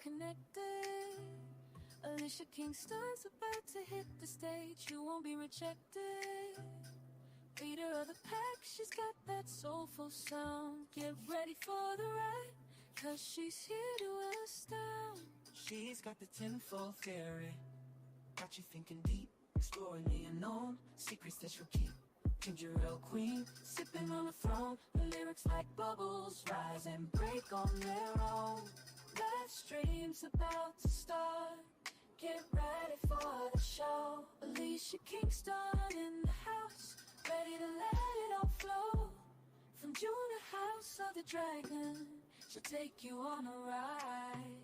connected. Alicia Kingston's about to hit the stage. You won't be rejected. Leader of the pack, she's got that soulful sound. Get ready for the ride, cause she's here to astound. She's got the tenfold theory, got you thinking deep, exploring the unknown, secrets that you'll keep. Ginger ale queen, sipping on a throne. The lyrics like bubbles rise and break on their own. Live stream's about to start. Get ready for the show. Alicia Kingston in the house, ready to let it all flow. From June to House of the Dragon, she'll take you on a ride.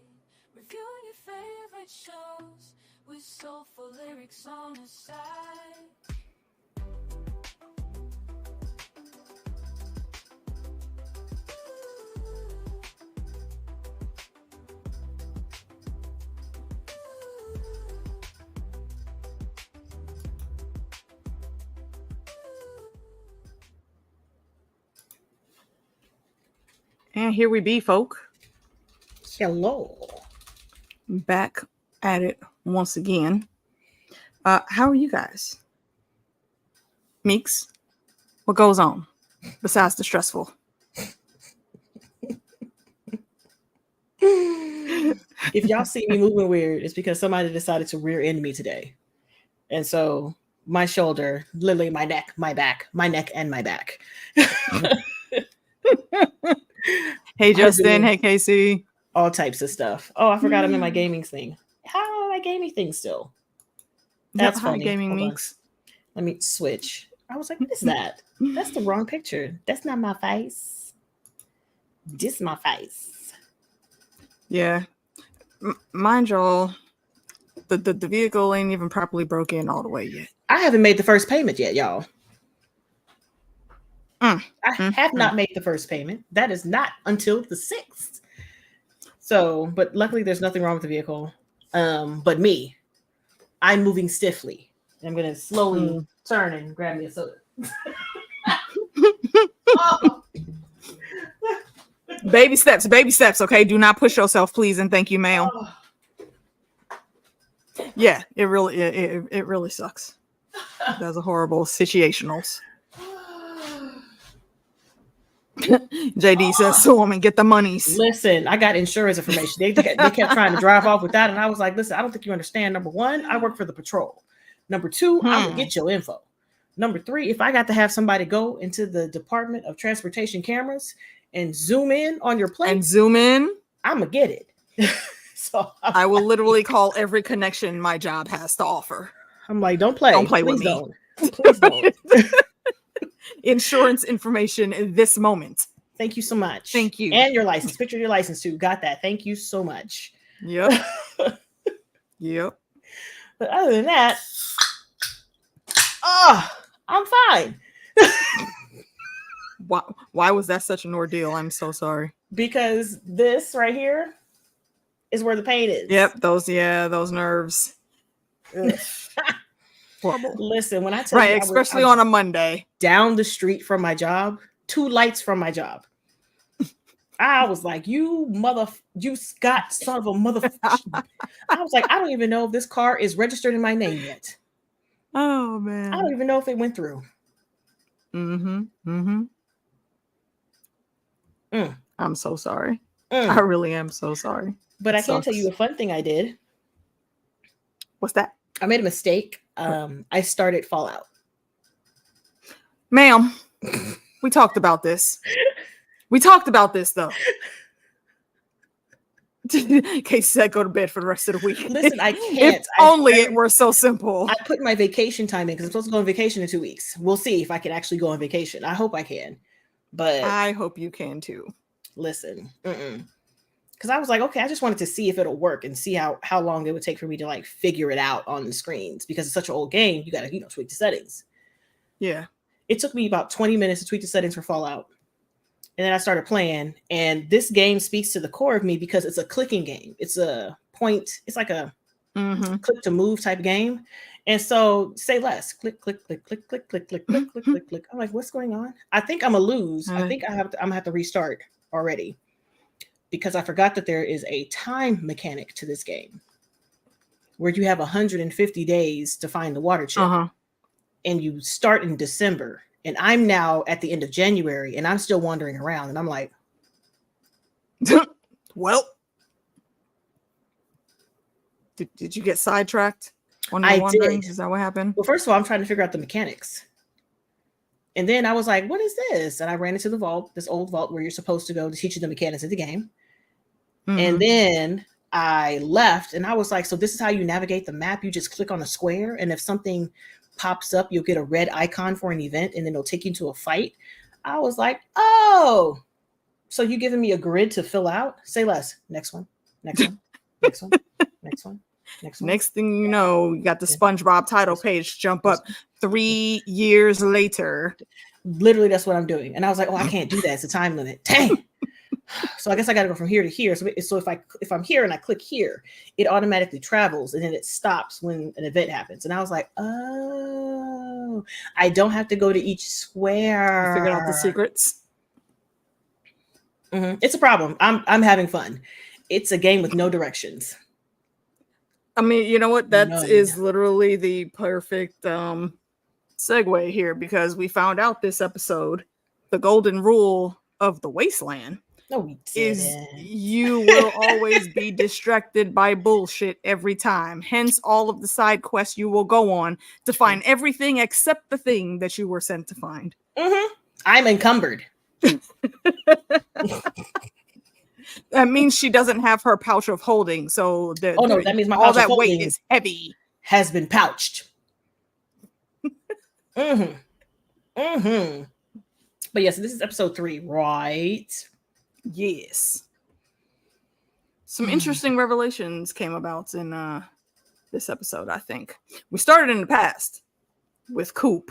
Reviewing your favorite shows with soulful lyrics on the side. And here we be, folk. Hello. Back at it once again. How are you guys? Meeks, what goes on besides the stressful? If y'all see me moving weird, it's because somebody decided to rear end me today. And so my shoulder, literally my neck, my back, my neck and my back. Hey, Justin. Hey, Casey. All types of stuff. Oh, I forgot I'm in my gaming thing. How am I gaming thing still? That's funny. Gaming Meeks. Let me switch. I was like, what is that? That's the wrong picture. That's not my face. This is my face. Yeah. Mind y'all, the vehicle ain't even properly broke in all the way yet. I haven't made the first payment yet, y'all. I have not made the first payment. That is not until the 6th. So, but luckily there's nothing wrong with the vehicle. But me, I'm moving stiffly. I'm going to slowly turn and grab me a soda. Oh. Baby steps, okay? Do not push yourself, please, and thank you, ma'am. Oh. Yeah, it really sucks. That's a horrible situationals. JD says, "So woman, get the monies." Listen, I got insurance information. They kept trying to drive off with that, and I was like, "Listen, I don't think you understand. Number one, I work for the patrol. Number two, I'm gonna get your info. Number three, if I got to have somebody go into the Department of Transportation cameras and zoom in on your plane, I'm gonna get it." So I will literally call every connection my job has to offer. I'm like, "Don't play with me. Please don't." Insurance information in this moment. Thank you so much. Thank you. And your license. Picture of your license too. Got that. Thank you so much. Yep. Yep. But other than that, I'm fine. Why was that such an ordeal? I'm so sorry. Because this right here is where the pain is. Yep. Those nerves. Horrible. Listen, when I tell you, especially on a Monday, down the street from my job, 2 lights from my job, I was like, you Scott, son of a mother. I was like, I don't even know if this car is registered in my name yet. Oh man, I don't even know if it went through. I'm so sorry. I really am so sorry. But I can tell you a fun thing I did. What's that? I made a mistake. I started Fallout. Ma'am, we talked about this. We talked about this, though. Casey said go to bed for the rest of the week. Listen, I can't. If only it were so simple. I put my vacation time in because I'm supposed to go on vacation in 2 weeks. We'll see if I can actually go on vacation. I hope I can. But I hope you can, too. Listen. Because I was like, okay, I just wanted to see if it'll work and see how long it would take for me to like figure it out on the screens, because it's such an old game. You got to, tweak the settings. Yeah. It took me about 20 minutes to tweak the settings for Fallout. And then I started playing, and this game speaks to the core of me because it's a clicking game. It's a point. It's like a click to move type game. And so say less. Click, click, click, click, click, click, click, click, click, click, click. I'm like, what's going on? I think I'm going to lose. I think I'm going to have to restart already. because I forgot that there is a time mechanic to this game where you have 150 days to find the water chip. And you start in December. And I'm now at the end of January and I'm still wandering around. And I'm like, well, did you get sidetracked when you I were wandering? did. Is that what happened? Well, first of all, I'm trying to figure out the mechanics. And then I was like, what is this? And I ran into the vault, this old vault where you're supposed to go to teach you the mechanics of the game. And then I left and I was like, so this is how you navigate the map. You just click on a square. And if something pops up, you'll get a red icon for an event and then it'll take you to a fight. I was like, oh, so you giving me a grid to fill out? Say less. Next one. Next one. Next one. Next one. Next one. Next thing you know, you got the SpongeBob title page jump up 3 years later. Literally, that's what I'm doing. And I was like, oh, I can't do that. It's a time limit. Dang. So I guess I got to go from here to here. So if I'm here and I click here, it automatically travels and then it stops when an event happens. And I was like, oh, I don't have to go to each square. Figured out the secrets. It's a problem. I'm having fun. It's a game with no directions. I mean, you know what? That is literally the perfect segue here, because we found out this episode, the golden rule of the wasteland is you will always be distracted by bullshit every time. Hence, all of the side quests you will go on to find everything except the thing that you were sent to find. I'm encumbered. That means she doesn't have her pouch of holding. So that means my all pouch that of weight holding is heavy. Has been pouched. But yes, this is episode 3, right? Yes. Some interesting revelations came about in this episode, I think. We started in the past with Coop,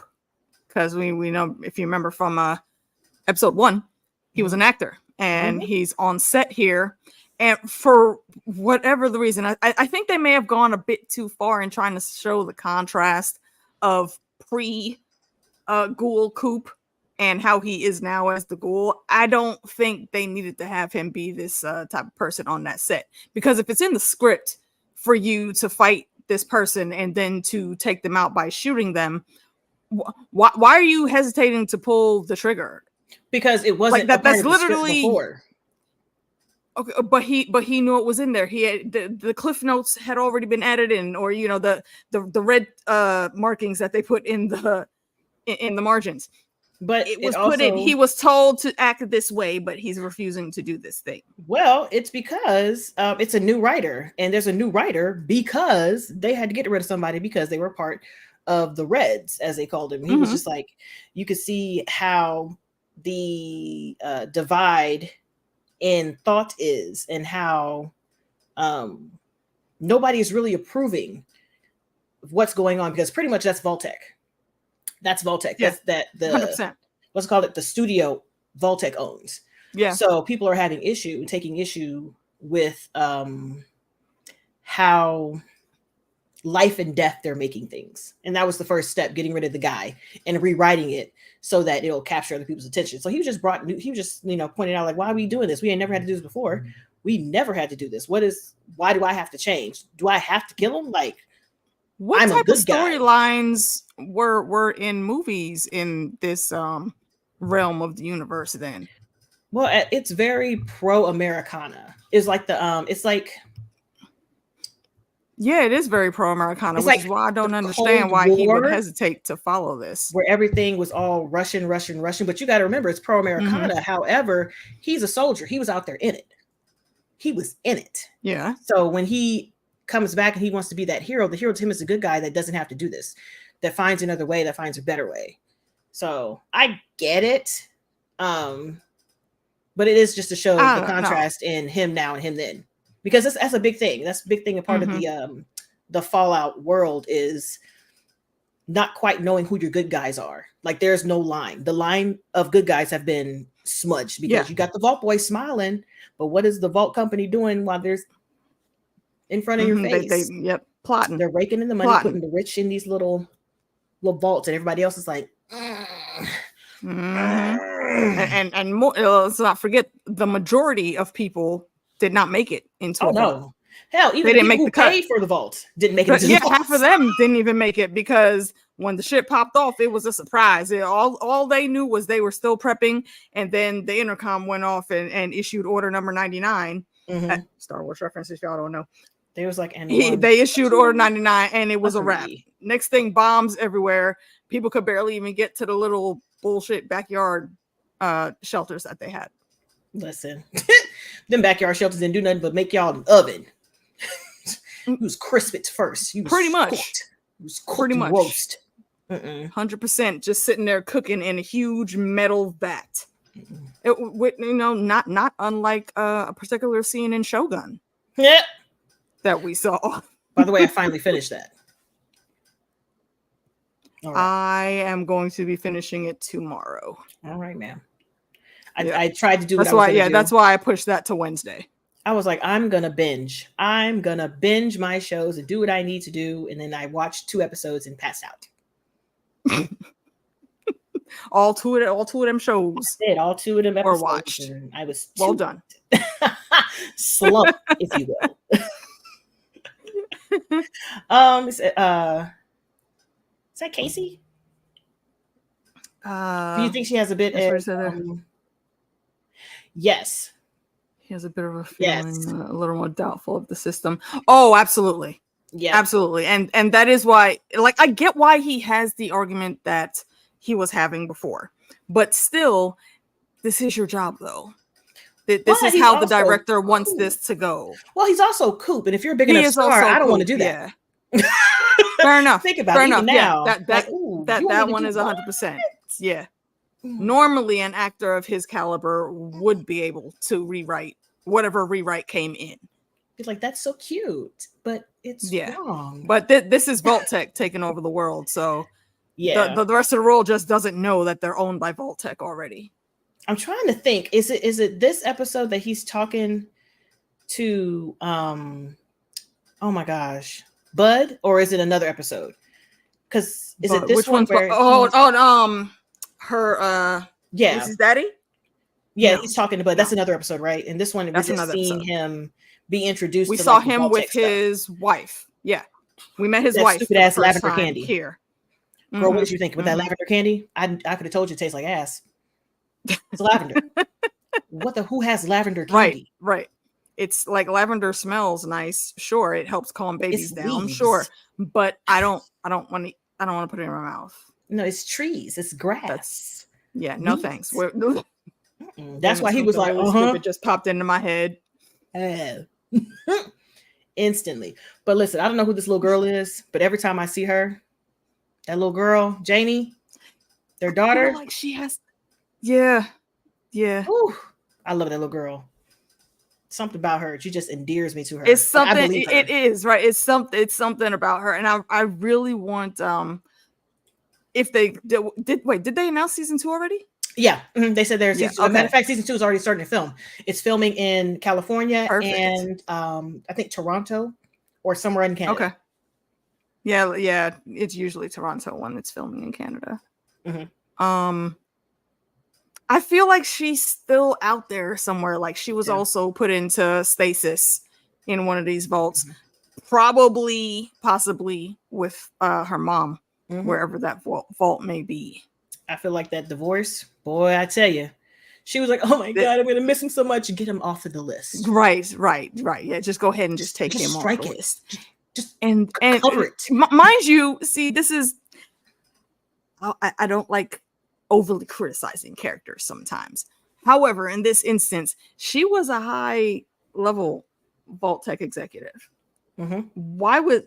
because we know, if you remember from episode 1, he was an actor. And he's on set here. And for whatever the reason, I think they may have gone a bit too far in trying to show the contrast of pre-Ghoul Coop and how he is now as the Ghoul. I don't think they needed to have him be this type of person on that set. Because if it's in the script for you to fight this person and then to take them out by shooting them, why are you hesitating to pull the trigger? Because it wasn't like that's literally before. Okay, but he knew it was in there. He had the cliff notes had already been added in, or the red markings that they put in the margins. But it was put in. He was told to act this way, but he's refusing to do this thing. Well, it's because it's a new writer, and there's a new writer because they had to get rid of somebody because they were part of the Reds, as they called him. He was just like, you could see how the divide in thought is, and how nobody is really approving of what's going on, because pretty much that's Vault-Tec. That's Vault-Tec. Yeah, That's the 100%. What's it called? The studio Vault-Tec owns. Yeah. So people are taking issue with how life and death they're making things. And that was the first step, getting rid of the guy and rewriting it so that it'll capture other people's attention. So he was just pointed out, like, why are we doing this? We ain't never had to do this before. We never had to do this. Why do I have to change? Do I have to kill him? Like, what type of storylines were in movies in this realm of the universe then? Well, it's very pro-Americana. It's like yeah, it is very pro-Americana, which is why I don't understand why he would hesitate to follow this. Where everything was all Russian. But you got to remember, it's pro-Americana. However, he's a soldier. He was out there in it. He was in it. Yeah. So when he comes back and he wants to be that hero, the hero to him is a good guy that doesn't have to do this, that finds another way, that finds a better way. So I get it. But it is just to show the contrast in him now and him then. Because that's a big thing. That's a big thing. A part of the Fallout world is not quite knowing who your good guys are. Like, there's no line. The line of good guys have been smudged because you got the Vault Boy smiling, but what is the Vault Company doing while there's in front of your face? Plotting. They're raking in the money, putting the rich in these little vaults, and everybody else is like, and more, let's not forget, the majority of people did not make it into Oh a vault. no. Hell, even They the didn't people make who the cut. paid for the vault didn't make it into Yeah, the vault. half of them didn't even make it because when the shit popped off, it was a surprise. All they knew was they were still prepping, and then the intercom went off and issued order number 99. Star Wars reference if y'all don't know. There was like they issued order 99 and it was a wrap. Three. Next thing, bombs everywhere. People could barely even get to the little bullshit backyard shelters that they had. Listen, them backyard shelters didn't do nothing but make y'all an oven. You was crisp at first. You was Pretty much. cooked. You was cooked Pretty and much. roast. 100% just sitting there cooking in a huge metal vat. It, not unlike a particular scene in Shogun. Yeah. That we saw. By the way, I finally finished that. All right. I am going to be finishing it tomorrow. All right, ma'am. I tried to do that's why. Yeah, that's why I pushed that to Wednesday. I was like, I'm gonna binge. I'm gonna binge my shows and do what I need to do, and then I watched 2 episodes and passed out. all two of them shows. I did all 2 of them episodes. Or watched. I was well done. Slump, if you will. Is that Casey? Do you think she has a bit of yes. He has a bit of a feeling, a little more doubtful of the system. Oh, absolutely. Yeah, absolutely. And that is why, like, I get why he has the argument that he was having before, but still, this is your job, though. This is how the director wants this to go. Well, he's also Coop, and if you're a big enough star, I don't want to do that. Yeah. Fair enough. Think about it now. Yeah, that one is 100%. Yeah. Normally, an actor of his caliber would be able to rewrite whatever rewrite came in. It's like, that's so cute, but it's wrong. But this is Vault-Tec taking over the world, so the rest of the world just doesn't know that they're owned by Vault-Tec already. I'm trying to think. Is it this episode that he's talking to? Oh my gosh, Bud, or is it another episode? Because is it this which one? Her is his daddy? Yeah, he's talking to Bud. That's another episode, right? And this one, we're just seeing him be introduced. We saw him with his wife. Yeah, we met his wife. Stupid ass lavender candy here. Girl, what did you think with that lavender candy? I could have told you it tastes like ass. It's lavender. Who has lavender candy? Right. It's like lavender smells nice. Sure, it helps calm babies down. Leaves. Sure, but I don't want to put it in my mouth. No, it's trees. It's grass. No thanks. That's why he was like, It just popped into my head. Instantly. But listen, I don't know who this little girl is, but every time I see her, that little girl, Janie, their daughter, like she has. Yeah. Ooh, I love that little girl. Something about her, she just endears me to her. It's something. It is right. It's something about her, and I really want. If they did they announce season 2 already? Yeah, they said there's season 2. Matter of fact, season 2 is already starting to film. It's filming in California and I think Toronto or somewhere in Canada. Okay. Yeah, it's usually Toronto when it's filming in Canada. I feel like she's still out there somewhere. Like she was also put into stasis in one of these vaults, possibly with her mom, wherever that vault may be. I feel like that divorce, boy, I tell you, she was like, "Oh my God, I'm gonna miss him so much." Get him off of the list. Right. Yeah, just go ahead and just take him off the list. Just and cover it. Mind you, see, this is I don't like overly criticizing characters sometimes. However, in this instance, she was a high level Vault-Tec executive. Why would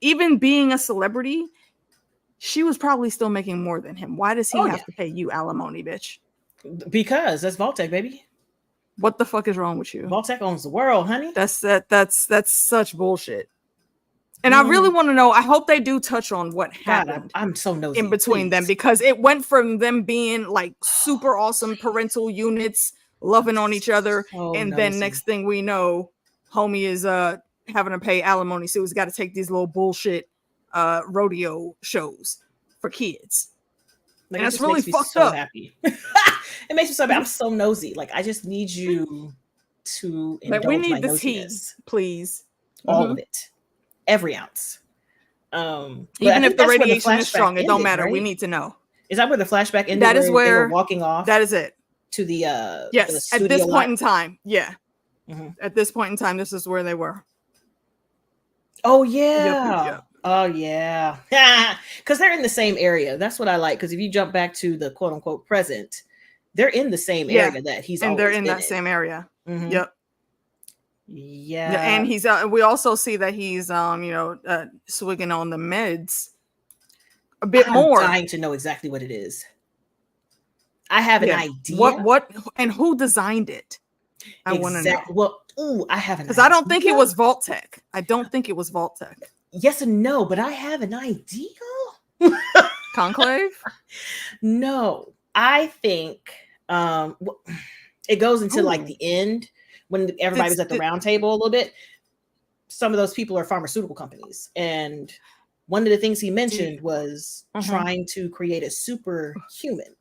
even being a celebrity? She was probably still making more than him. Why does he have to pay you alimony, bitch? Because that's Vault-Tec, baby. What the fuck is wrong with you? Vault-Tec owns the world, honey. That's such bullshit. And I really want to know. I hope they do touch on what happened. I'm so nosy in between them, because it went from them being like super awesome parental units, loving on each other, then next thing we know, homie is having to pay alimony, so he's got to take these little bullshit rodeo shows for kids. Like, and that's really fucked up. Happy. It makes me so happy. I'm so nosy. Like, I just need you to Like, we indulge my need this heat, nosiness. please. All of it, every ounce. But I Even think if the that's where radiation is flashback strong, it don't ended, matter. We right? need to know. Is that where the flashback ended? That is they where were walking off. That is it. To the yes. the At this studio point lot? in time, yeah. Mm-hmm. At this point in time, this is where they were. Oh yeah. Yep. Oh yeah. Because they're in the same area. That's what I like. Because if you jump back to the quote unquote present, they're in the same area that he's and they're always in been that same area. Mhm. Yep. Yeah. And he's we also see that he's swigging on the meds a bit more. I'm dying to know exactly what it is. I have an idea. What and who designed it? I want to know. Well, I have an idea. Because I don't think it was Vault Tech. I don't think it was Vault Tech. Yes and no, but I have an idea. Conclave? No, I think it goes into like the end when everybody was at the round table a little bit. Some of those people are pharmaceutical companies, and one of the things he mentioned was trying to create a superhuman,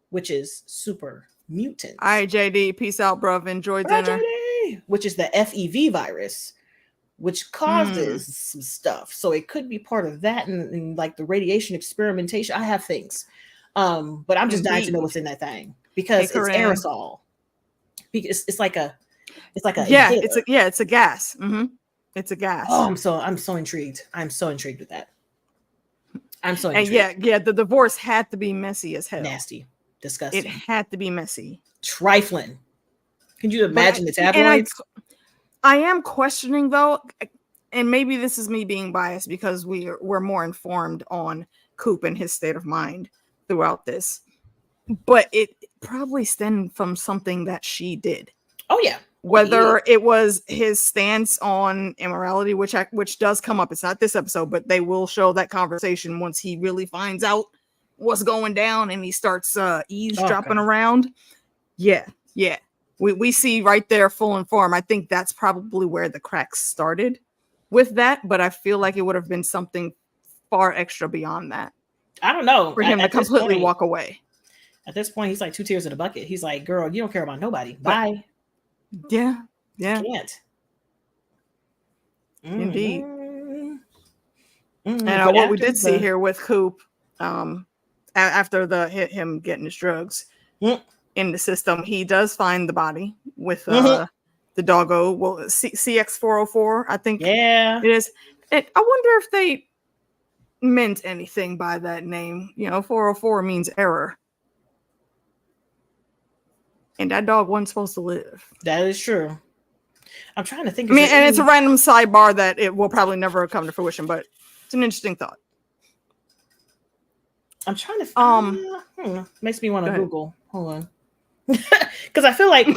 which is super mutant. All right, JD, peace out, bruv. Enjoy dinner. JD, which is the FEV virus, which causes some stuff. So it could be part of that, and like the radiation experimentation. I have things, but I'm just dying to know what's in that thing because it's aerosol. Because it's like a inhaler. It's a gas. It's a gas. Oh, I'm so intrigued. I'm so intrigued with that. I'm so intrigued. And yeah, the divorce had to be messy as hell. Nasty, disgusting. It had to be messy. Trifling. Can you imagine the tabloids? I am questioning though, and maybe this is me being biased because we're more informed on Coop and his state of mind throughout this, but it probably stemmed from something that she did. Oh yeah. Whether it was his stance on immorality, which does come up. It's not this episode, but they will show that conversation once he really finds out what's going down and he starts eavesdropping around. Yeah. We see right there full inform. I think that's probably where the cracks started with that, but I feel like it would have been something far extra beyond that. I don't know. For him to completely walk away. At this point, he's like 2 tears in a bucket. He's like, girl, you don't care about nobody. Bye. Yeah. Can't. Indeed. And what we did see here with Coop, after him getting his drugs in the system, he does find the body with the doggo. Well, CX404, I think. Yeah, it is. I wonder if they meant anything by that name. 404 means error. And that dog wasn't supposed to live. That is true. I'm trying to think. And it's a random sidebar that it will probably never come to fruition, but it's an interesting thought. I'm trying to. Makes me want to Google. Hold on, because I feel like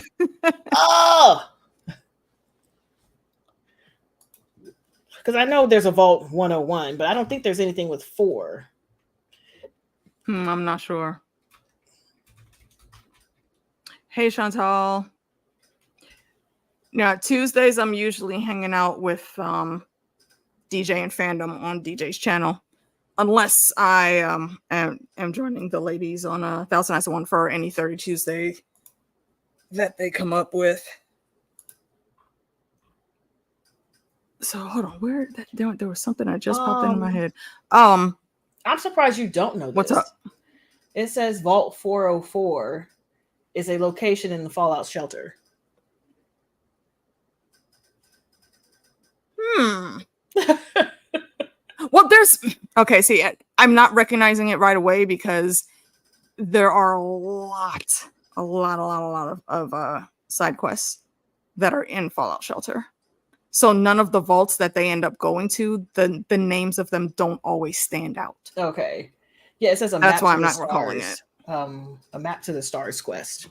because I know there's a Vault 101, but I don't think there's anything with 4. I'm not sure. Hey, Chantal. Now, Tuesdays, I'm usually hanging out with DJ and Fandom on DJ's channel. Unless I am joining the ladies on a Thousand Nights of One for any 30 Tuesday that they come up with. So, hold on. There was something that just popped into my head. I'm surprised you don't know this. What's up? It says Vault 404 is a location in the Fallout shelter. Well, see, I'm not recognizing it right away because there are a lot of side quests that are in Fallout Shelter. So none of the vaults that they end up going to, the names of them don't always stand out. Okay. Yeah, it says a map. That's why I'm not recalling it. A map to the stars quest.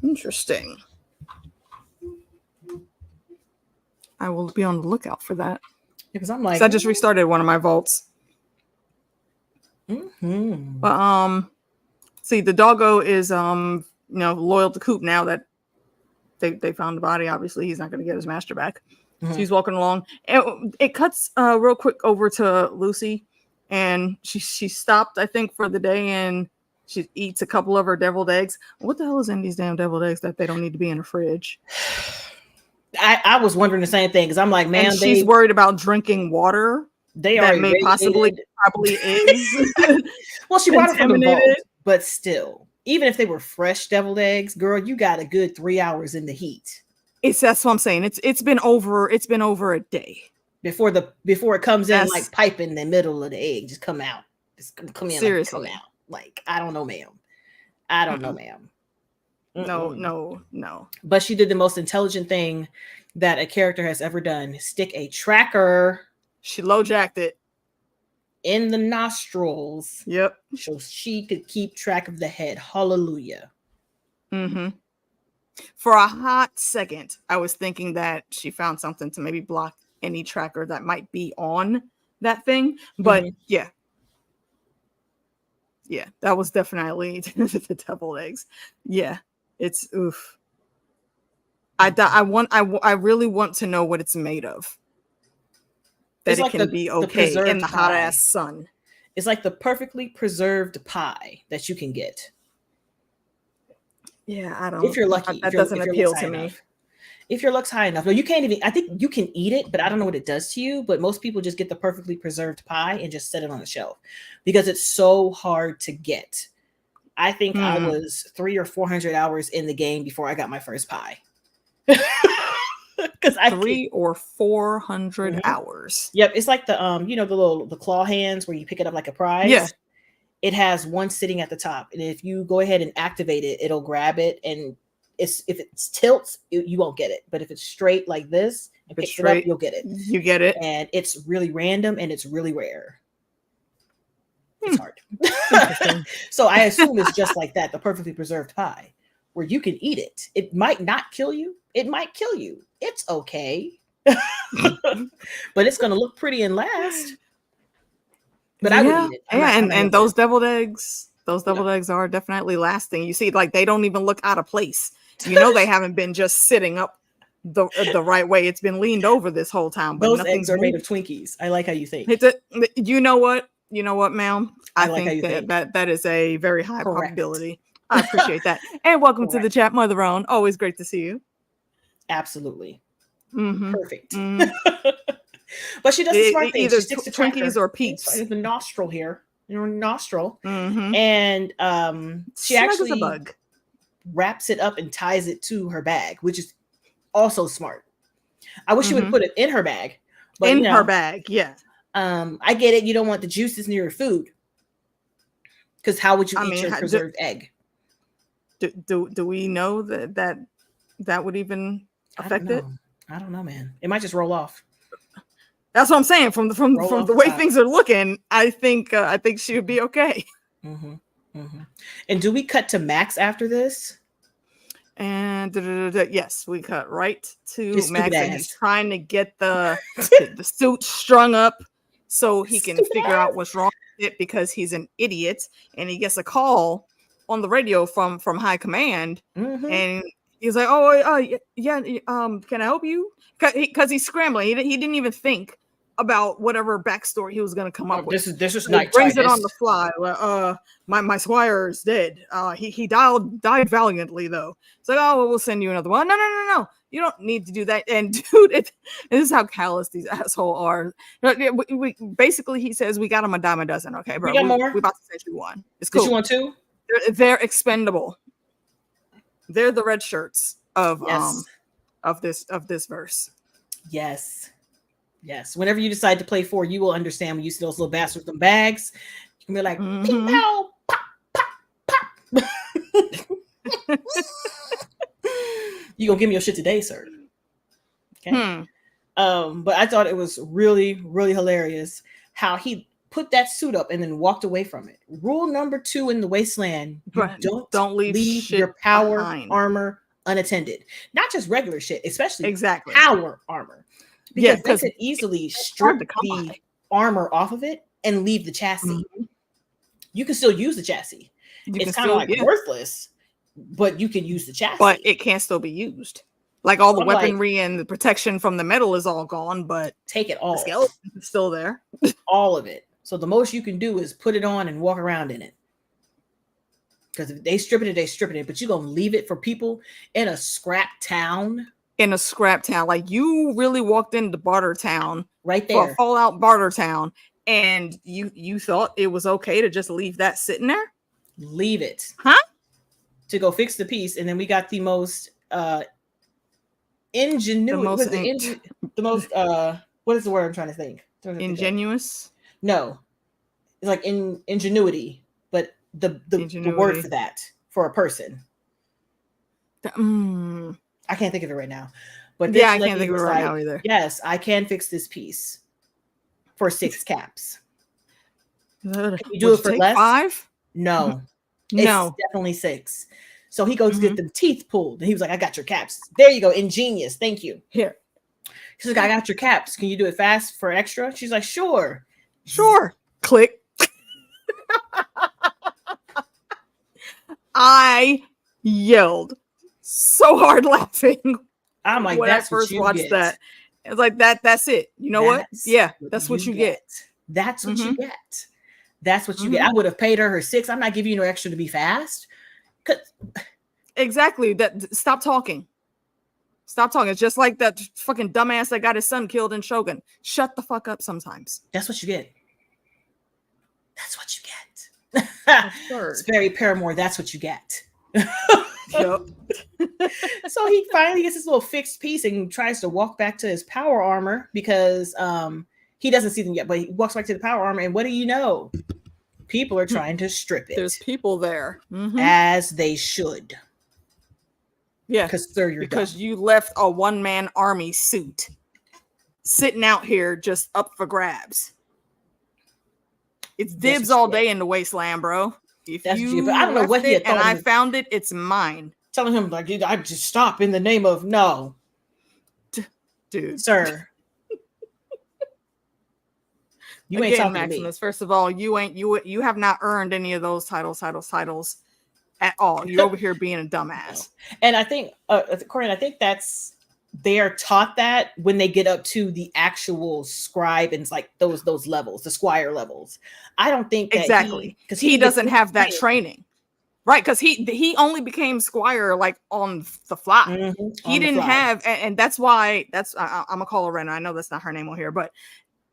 Interesting. I will be on the lookout for that. Because I'm like, I just restarted one of my vaults. But see, the doggo is loyal to Coop now that they found the body. Obviously, he's not going to get his master back. So he's walking along. And it cuts real quick over to Lucy, and she stopped, I think, for the day in She eats a couple of her deviled eggs. What the hell is in these damn deviled eggs that they don't need to be in the fridge? I was wondering the same thing because I'm like, man, she's worried about drinking water. They are probably is. Well, she brought it from the vault, but still, even if they were fresh deviled eggs, girl, you got a good 3 hours in the heat. That's what I'm saying. It's been over a day before it comes in like pipe in the middle of the egg. Just come out. Just come in. Seriously. Like, come out. Like, I don't know, ma'am. I don't know, ma'am. No. But she did the most intelligent thing that a character has ever done. Stick a tracker. She low jacked it in the nostrils. Yep. So she could keep track of the head. Hallelujah. Mm-hmm. For a hot second, I was thinking that she found something to maybe block any tracker that might be on that thing. But yeah, that was definitely the deviled eggs. Yeah, it's oof. I really want to know what it's made of. That it's it like can be okay in the hot ass sun. It's like the perfectly preserved pie that you can get. Yeah, I don't. If you're lucky, that doesn't appeal to me. If your luck's high enough, no, you can't even. I think you can eat it, but I don't know what it does to you. But most people just get the perfectly preserved pie and just set it on the shelf because it's so hard to get. I think I was 300 or 400 hours in the game before I got my first pie. Because 300 or 400 hours. Yep, it's like the the claw hands where you pick it up like a prize. Yeah. It has one sitting at the top, and if you go ahead and activate it, it'll grab it. And if it's tilts, you won't get it. But if it's straight like this and picks it up, you'll get it. You get it, and it's really random and it's really rare. It's hard. So I assume it's just like that, the perfectly preserved pie, where you can eat it. It might not kill you. It might kill you. It's okay, but it's gonna look pretty and last. But I would eat it. And those deviled eggs, are definitely lasting. You see, like they don't even look out of place. You know, they haven't been just sitting up the right way. It's been leaned over this whole time. But those eggs are made of Twinkies. I like how you think. You know what, ma'am? I think that is a very high probability. I appreciate that. And welcome to the chat, Mother Own. Always great to see you. Absolutely. Mm-hmm. Perfect. Mm-hmm. But she does the smart thing. Either she sticks to Twinkies or Peeps. The nostril here. Your nostril. Mm-hmm. And she actually wraps it up and ties it to her bag, which is also smart. I wish she would put it in her bag. But, her bag, yeah. I get it. You don't want the juices near your food. Because how would you eat your preserved egg? Do we know that would even affect it? I don't know, man. It might just roll off. That's what I'm saying. From the way things are looking, I think she would be okay. Mm-hmm. Mm-hmm. And do we cut to Max after this? And yes, we cut right to Max, and he's trying to get the suit strung up so he can figure out what's wrong with it because he's an idiot, and he gets a call on the radio from high command, and he's like, yeah, can I help you? Because he's scrambling. He didn't even think about whatever backstory he was going to come up with. This is nice. He brings it on the fly. My squire is dead. He died valiantly though. It's like, oh, well, we'll send you another one. No. You don't need to do that. And dude, this is how callous these assholes are. Basically, he says we got him a dime a dozen. Okay, bro. We got more. We about to send you one. It's cool. Did you want two? They're expendable. They're the red shirts of this verse. Yes. Whenever you decide to play 4, you will understand when you see those little bastards with them bags. You can be like, pow, pop, pop, pop. You gonna give me your shit today, sir? Okay. But I thought it was really, really hilarious how he put that suit up and then walked away from it. Rule number 2 in the wasteland: don't leave your power armor unattended. Not just regular shit, especially power armor. Because they could easily strip the armor off of it and leave the chassis. You can still use the chassis. It's kind of like worthless, but you can use the chassis. But it can still be used. Like all the weaponry and the protection from the metal is all gone, but take it all. The skeleton is still there. All of it. So the most you can do is put it on and walk around in it. Because if they stripping it, they stripping it. But you gonna leave it for people in a scrap town? In a scrap town, like you really walked into Barter Town, right there, Fallout Barter Town, and you thought it was okay to just leave that sitting there? Leave it, huh? To go fix the piece, and then we got the most ingenuity. The most what is the word I'm trying to think? Ingenuous? No, it's like ingenuity, but the word for that for a person. I can't think of it right now. But yeah, I can't think of it right now either. Yes, I can fix this piece for 6 caps. Can you do it for less? 5? No. No. It's definitely 6. So he goes to get the teeth pulled. And he was like, I got your caps. There you go. Ingenious. Thank you. Here. She's like, I got your caps. Can you do it fast for extra? She's like, sure. Sure. Click. I yelled so hard laughing. I'm like, when I first watched that. It's like that's it. You know what? Yeah, that's what you get. That's what you get. That's what you get. I would have paid her 6. I'm not giving you no extra to be fast. Exactly. That stop talking. Stop talking. It's just like that fucking dumbass that got his son killed in Shogun. Shut the fuck up sometimes. That's what you get. That's what you get. It's very Paramore. That's what you get. Yep. So he finally gets this little fixed piece and tries to walk back to his power armor because he doesn't see them yet, but he walks back to the power armor, and what do you know? People are trying to strip it. There's people there. As they should. Yeah. Because you left a one-man army suit sitting out here just up for grabs. It's dibs all day in the wasteland, bro. If that's you but I don't know what he had thought. And I found it, it's mine. Telling him, like, I just stop in the name of no. Dude. Sir. You ain't talking Maximus, to me. First of all, you have not earned any of those titles at all. You're over here being a dumbass. And I think, Corinne, I think they are taught that when they get up to the actual scribe and like those levels, the squire levels. I don't think that exactly because he doesn't have that training, right? Because he only became squire like on the fly. He didn't have, and that's why I'm gonna call her Rena. I know that's not her name on here, but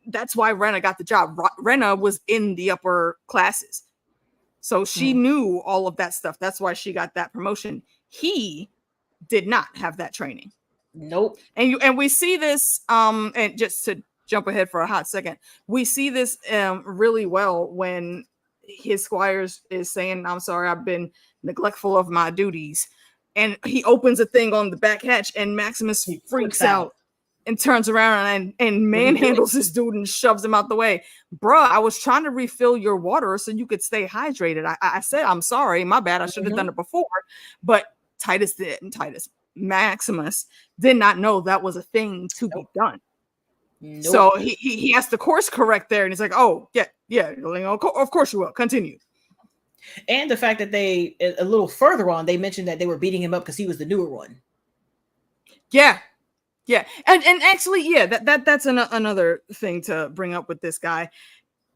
that's why Rena got the job. Rena was in the upper classes, so she knew all of that stuff. That's why she got that promotion. He did not have that training. Nope. And we see this and just to jump ahead for a hot second, we see this really well when his squires is saying, I'm sorry, I've been neglectful of my duties, and he opens a thing on the back hatch and Maximus freaks out and turns around and manhandles this dude and shoves him out the way. Bruh, I was trying to refill your water so you could stay hydrated. I said, I'm sorry, my bad, I should have done it before. But Maximus did not know that was a thing to be done. So he has to course correct there, and he's like, oh yeah, of course you will continue. And the fact that they a little further on, they mentioned that they were beating him up because he was the newer one. Yeah and actually that's another thing to bring up with this guy.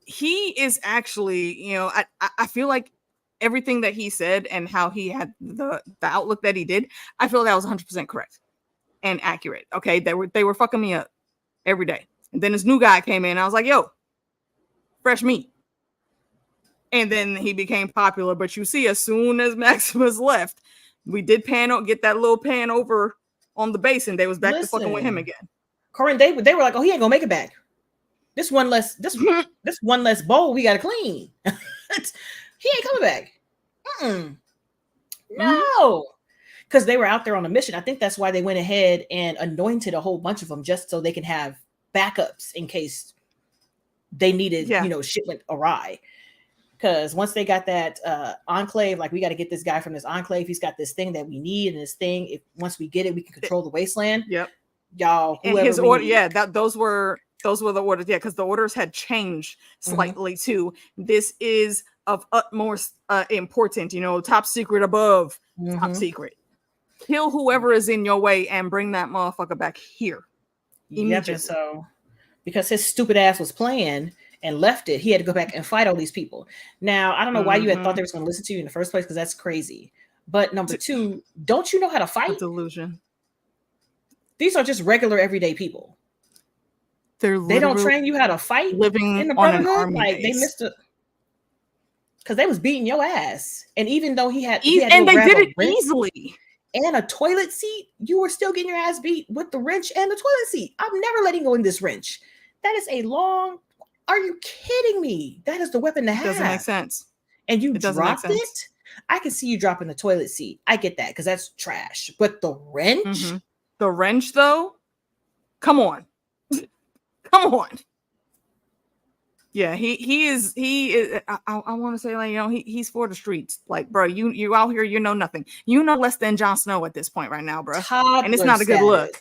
He is actually, I feel like everything that he said and how he had the outlook that he did, I feel that was 100% correct and accurate. Okay, they were fucking me up every day. And then this new guy came in. I was like, yo, fresh meat. And then he became popular. But you see, as soon as Maximus left, we did get that little pan over on the base, and they was back to fucking with him again. Corinne, they were like, oh, he ain't gonna make it back. This one less bowl we gotta clean. He ain't coming back. No. Because they were out there on a mission. I think that's why they went ahead and anointed a whole bunch of them, just so they can have backups in case they needed, shit went awry. Because once they got that enclave, like, we got to get this guy from this enclave. He's got this thing that we need, and this thing, once we get it, we can control the wasteland. Yep. Y'all, and his order, those were the orders. Yeah, because the orders had changed slightly too. This is of utmost important, top secret above top secret. Kill whoever is in your way and bring that motherfucker back here. Yep. So because his stupid ass was playing and left it, he had to go back and fight all these people. Now, I don't know why you had thought they was going to listen to you in the first place, because that's crazy. But number two, don't you know how to fight? A delusion. These are just regular everyday people. They don't train you how to fight living in the on an Brotherhood. army Like base. they missed it because they was beating your ass. And even though he had and they did it easily. And a toilet seat, you were still getting your ass beat with the wrench and the toilet seat. I'm never letting go in this wrench. That is a long. Are you kidding me? That is the weapon to have. Doesn't make sense. And you dropped it. I can see you dropping the toilet seat. I get that because that's trash. But the wrench, the wrench, though, come on, come on. Yeah, he is. I want to say, like, you know, he's for the streets. Like, bro, you out here, you know nothing. You know less than Jon Snow at this point right now, bro. And it's not a good look.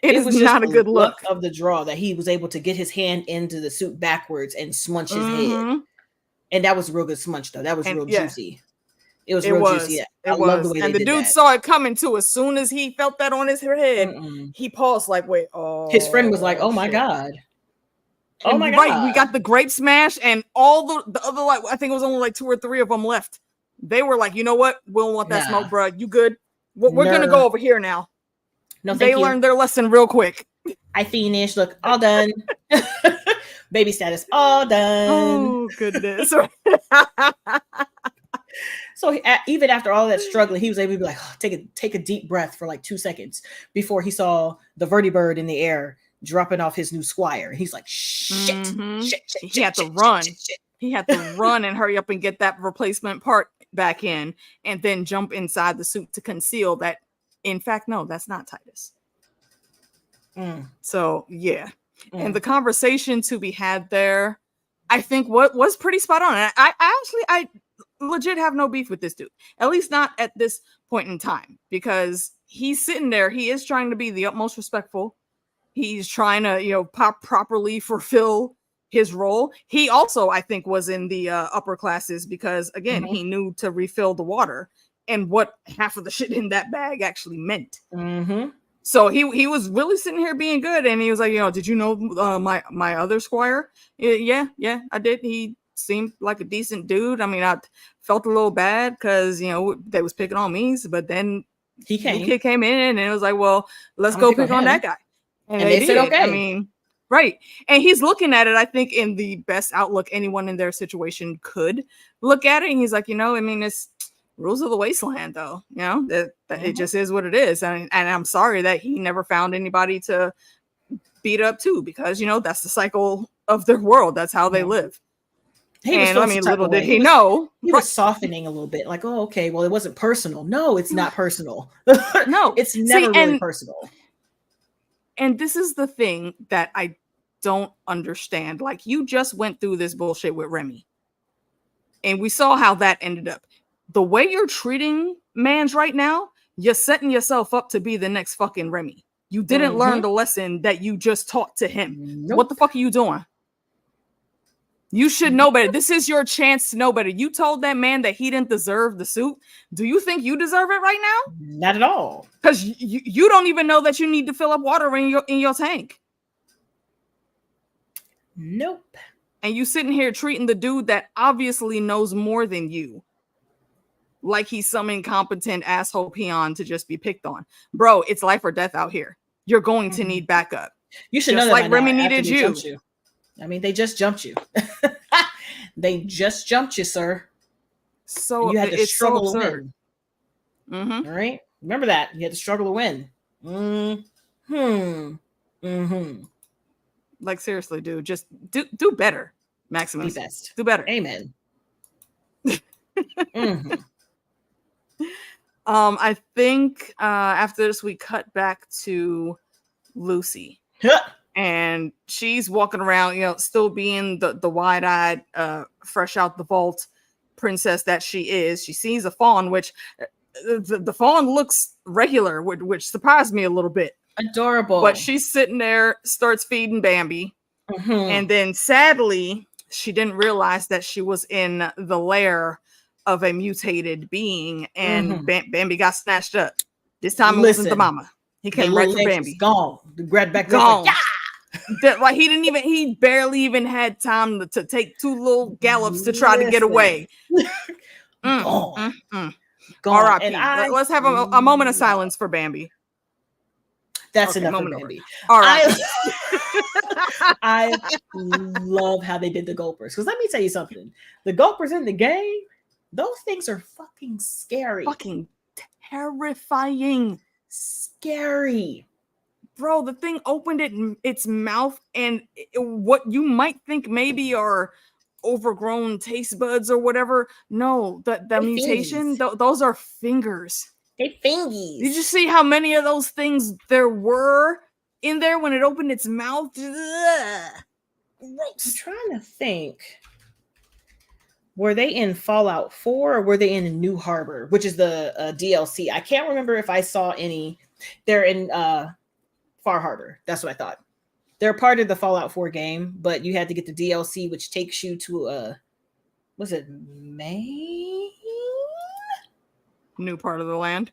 It is not a good look of the draw that he was able to get his hand into the suit backwards and smudge his head. And that was a real good smudge, though. That was real juicy. It was real juicy. I love the way and the dude saw it coming too. As soon as he felt that on his head, he paused like, wait, his friend was like, oh my God. Oh my God. Right, we got the grape smash and all the other, like, I think it was only like 2 or 3 of them left. They were like, you know what? We don't want that smoke, bro. You good? We're going to go over here now. No, they learned their lesson real quick. I finished. Look, all done. Baby status, all done. Oh, goodness. So even after all that struggling, he was able to be like, oh, take a deep breath for like 2 seconds before he saw the vertibird in the air dropping off his new squire. He's like, shit. He had to run. He had to run and hurry up and get that replacement part back in, and then jump inside the suit to conceal that. In fact, no, that's not Titus. So yeah, and the conversation to be had there, I think what was pretty spot on. And I legit have no beef with this dude, at least not at this point in time, because he's sitting there. He is trying to be the utmost respectful. He's trying to, you know, properly fulfill his role. He also, I think, was in the upper classes because, again, he knew to refill the water and what half of the shit in that bag actually meant. So he was really sitting here being good, and he was like, you know, did you know my other squire? Yeah, I did. He seemed like a decent dude. I mean, I felt a little bad because, you know, they was picking on me, but then the kid came in and it was like, well, let's go pick on that guy. And they said, okay. I mean, right. And he's looking at it, I think, in the best outlook anyone in their situation could look at it. And he's like, you know, I mean, it's rules of the wasteland, though. You know, that it just is what it is. And I'm sorry that he never found anybody to beat up to, because, you know, that's the cycle of their world. That's how they live. And I mean, little did he know. He was softening a little bit, like, oh, okay, well, it wasn't personal. No, it's not personal. No, it's never really personal. And this is the thing that I don't understand. Like, you just went through this bullshit with Remy, and we saw how that ended up. The way you're treating mans right now, you're setting yourself up to be the next fucking Remy. You didn't learn the lesson that you just taught to him. Nope. What the fuck are you doing? You should know better. This is your chance to know better. You told that man that he didn't deserve the suit. Do you think you deserve it right now? Not at all. Because you don't even know that you need to fill up water in your tank. Nope. And you sitting here treating the dude that obviously knows more than you like he's some incompetent asshole peon to just be picked on. Bro, it's life or death out here. You're going to need backup. You should just know that like Remy needed you. I mean, they just jumped you. They just jumped you, sir. So and you had to struggle so to win. All right, remember that you had to struggle to win. Like, seriously, dude, just do better, Maximus. Be best. Do better. Amen. I think after this we cut back to Lucy. And she's walking around, you know, still being the wide-eyed, fresh out the vault princess that she is. She sees a fawn, which the fawn looks regular, which surprised me a little bit. Adorable. But she's sitting there, starts feeding Bambi. And then sadly, she didn't realize that she was in the lair of a mutated being, and Bambi got snatched up. This time it wasn't the mama. He came right for Bambi. Gone. The grad back gone. Like, That like he barely even had time to take 2 little gallops to try to get away. Gone. Gone. R.I.P. Let's have a moment of silence for Bambi. That's enough for Bambi. R.I.P. I love how they did the gulpers. Because let me tell you something. The gulpers in the game, those things are fucking scary. Fucking terrifying. Scary. Bro, the thing opened its mouth, and what you might think maybe are overgrown taste buds or whatever. No, the mutation, those are fingers. They fingies. Did you see how many of those things there were in there when it opened its mouth? Ugh. Gross. I'm trying to think. Were they in Fallout 4 or were they in New Harbor, which is the DLC? I can't remember if I saw any. They're in Far Harbor. That's what I thought. They're part of the Fallout 4 game, but you had to get the DLC, which takes you to was it Maine? New part of the land.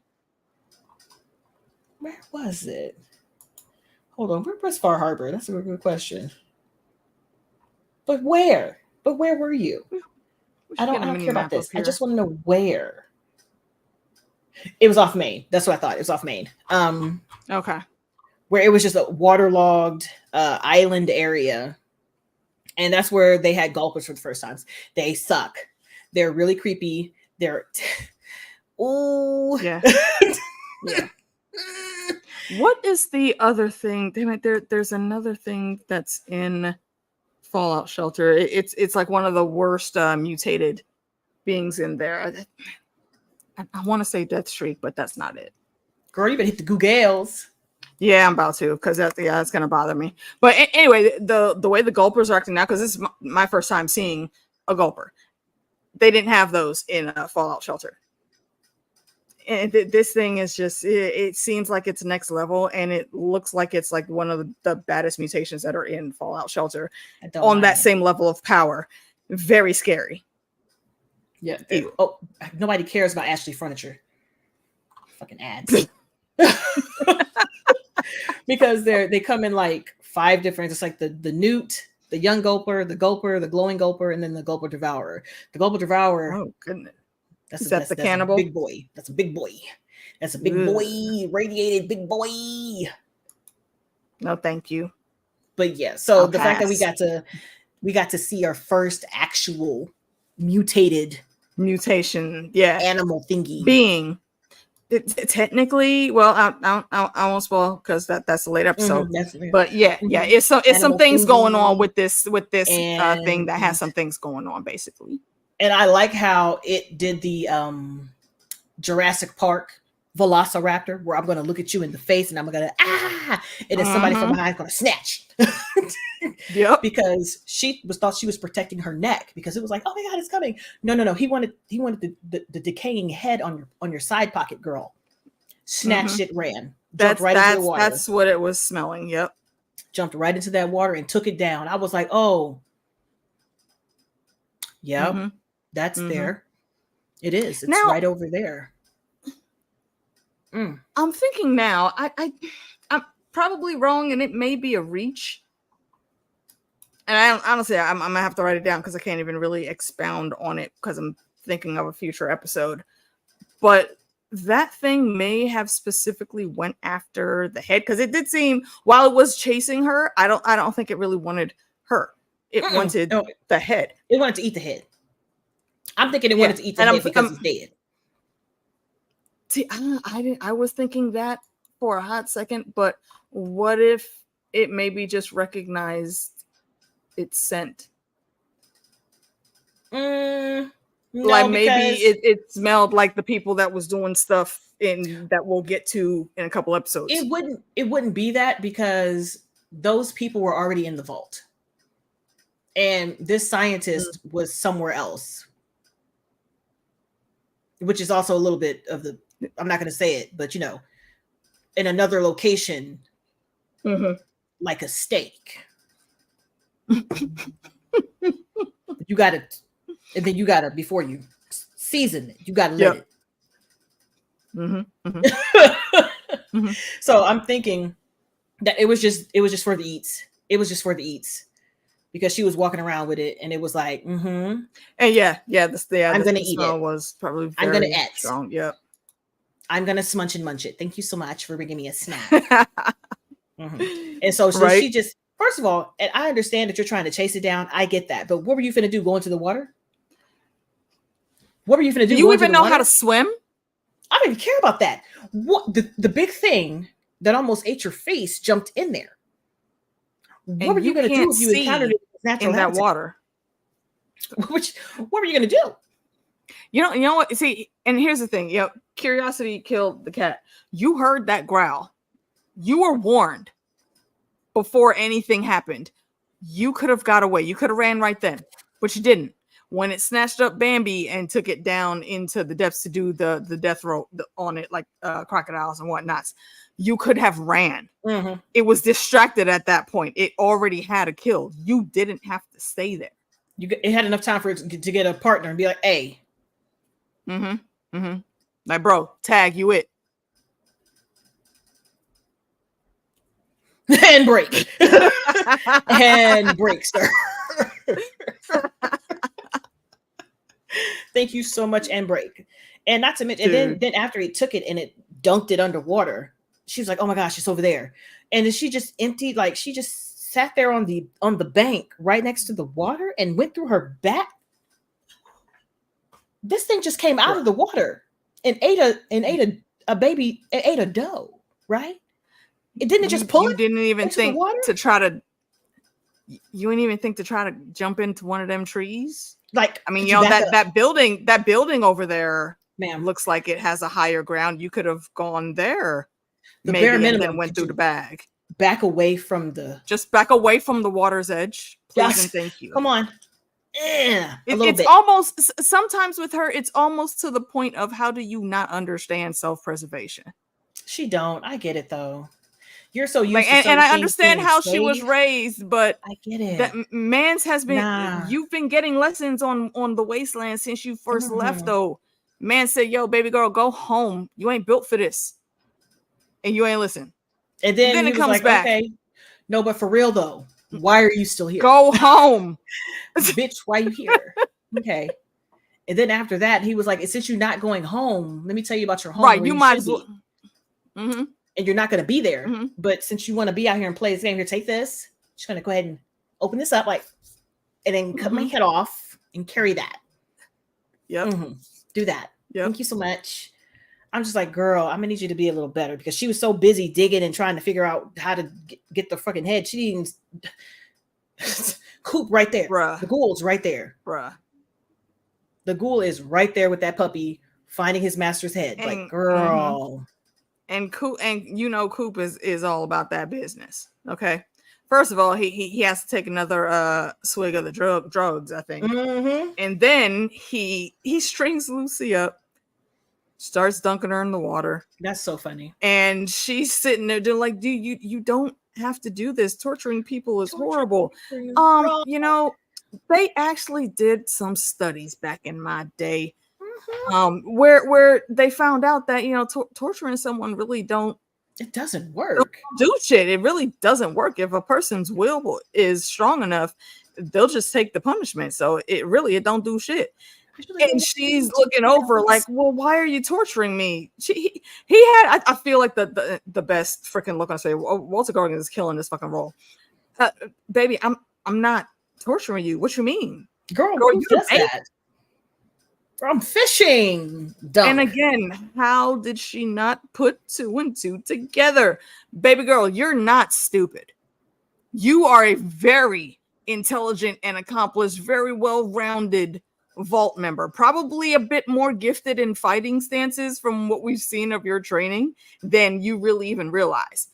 Where was it? Hold on. Where was Far Harbor? That's a good question. But where? But where were you? I don't care about this. I just want to know where. It was off Maine. That's what I thought. It was off Maine. Okay. Where it was just a waterlogged island area. And that's where they had gulpers for the first times. They suck. They're really creepy. They're yeah. Yeah. What is the other thing? Damn it, there's another thing that's in Fallout Shelter. It's like one of the worst mutated beings in there. I want to say Deathstreak, but that's not it. Girl, you better hit the Googles. Yeah, I'm about to, because that's gonna bother me. But anyway, the way the gulpers are acting now, because this is my first time seeing a gulper. They didn't have those in Fallout Shelter. And this thing is just, it seems like it's next level, and it looks like it's like one of the baddest mutations that are in Fallout Shelter on that same level of power. Very scary. Yeah. Oh, nobody cares about Ashley Furniture. Fucking ads. Because they come in like 5 different, it's like the newt, the young gulper, the glowing gulper, and then the gulper devourer. The gulper devourer. Oh, goodness. That's the cannibal? Big boy. That's a big boy. That's a big boy, radiated big boy. No, thank you. But yeah, so the fact that we got to see our first actual mutation, yeah, animal thingy being. Technically, well, I won't spoil because that's a late episode. But yeah, it's some things going on with this thing that has some things going on basically. And I like how it did the Jurassic Park Velociraptor, where I'm going to look at you in the face and I'm going to and then somebody from behind is going to snatch. Yep. Because she thought she was protecting her neck because it was like, oh my God, it's coming. No. He wanted the decaying head on your side pocket, girl. Snatched it, ran. Jumped right into the water. That's what it was smelling. Yep. Jumped right into that water and took it down. I was like, oh, yeah, that's there. It is. It's right over there. I'm thinking now, I'm probably wrong, and it may be a reach. And honestly, I'm gonna have to write it down because I can't even really expound on it because I'm thinking of a future episode. But that thing may have specifically went after the head because it did seem, while it was chasing her, I don't think it really wanted her. It wanted the head. It wanted to eat the head. I'm thinking it wanted to eat the head because it's dead. See, I was thinking that for a hot second, but what if it maybe just recognized its scent? No, like maybe it smelled like the people that was doing stuff that we'll get to in a couple episodes. It wouldn't be that because those people were already in the vault. And this scientist was somewhere else. Which is also a little bit of I'm not going to say it, but in another location, like a steak. You got to, and then you got to, before you season it, you got to let it. So I'm thinking that it was just for the eats. It was just for the eats because she was walking around with it, and it was like, And I'm gonna eat smell it. was probably I'm gonna very eat. strong. Yep. I'm gonna smudge and munch it. Thank you so much for bringing me a snack. And so she just, first of all, and I understand that you're trying to chase it down. I get that, but what were you finna do? Go into the water? What were you finna do? Do you even know how to swim? I don't even care about that. What the big thing that almost ate your face jumped in there. What were you gonna do if you encountered it in that water? What were you gonna do? You know what? See, and here's the thing. Curiosity killed the cat. You heard that growl. You were warned before anything happened. You could have got away. You could have ran right then, but you didn't. When it snatched up Bambi and took it down into the depths to do the death row on it, like crocodiles and whatnots, you could have ran. It was distracted at that point. It already had a kill. You didn't have to stay there. It had enough time for it to get a partner and be like, hey. Like, bro, tag you it. And break. And break, sir. Thank you so much, and break. And not to mention, and then after he took it and it dunked it underwater, she was like, oh my gosh, it's over there. And then she just emptied, like she just sat there on the bank right next to the water and went through her back. This thing just came out of the water and ate a baby, and ate a doe, right? It didn't just pull. You didn't even think to try to. You didn't even think to try to jump into one of them trees. Like, I mean, that building over there, ma'am, looks like it has a higher ground. You could have gone there, the bare minimum, and then went through the bag. Back away from the water's edge, please and thank you. Come on. It's almost, sometimes with her, it's almost to the point of, how do you not understand self-preservation? She don't. I get it though. You're so used to and I understand how she was raised, but I get it. That man's has been you've been getting lessons on the wasteland since you first left though. Man said, yo, baby girl, go home. You ain't built for this. And you ain't listen. And then it comes back. Okay. No, but for real though, why are you still here? Go home. Bitch, why you here? Okay. And then after that, he was like, since you're not going home, let me tell you about your home. Right, you might as well. And you're not going to be there. But since you want to be out here and play this game, here, take this. Just going to go ahead and open this up, like, and then cut my head off and carry that. Yep. Do that. Yep. Thank you so much. I'm just like, girl, I'm gonna need you to be a little better, because she was so busy digging and trying to figure out how to get the fucking head. She didn't Coop right there. Bruh. The ghoul's right there. Bruh. The ghoul is right there with that puppy finding his master's head. Like, girl. And Coop, and you know, Coop is all about that business. Okay. First of all, he has to take another swig of the drugs, I think. And then he strings Lucy up, starts dunking her in the water. That's so funny. And she's sitting there doing like, dude, you don't have to do this. Torturing people is horrible. You know, they actually did some studies back in my day, where they found out that, you know, torturing someone really it doesn't work. Do shit. It really doesn't work. If a person's will is strong enough, they'll just take the punishment. So it don't do shit. And she's looking over like, well, why are you torturing me? He had, I feel like the best freaking look on his face. Walter Gorgon is killing this fucking role. Baby, I'm not torturing you. What you mean? Girl you does that? I'm fishing. Dumb. And again, how did she not put 2 and 2 together? Baby girl, you're not stupid. You are a very intelligent and accomplished, very well-rounded vault member. Probably a bit more gifted in fighting stances from what we've seen of your training than you really even realize.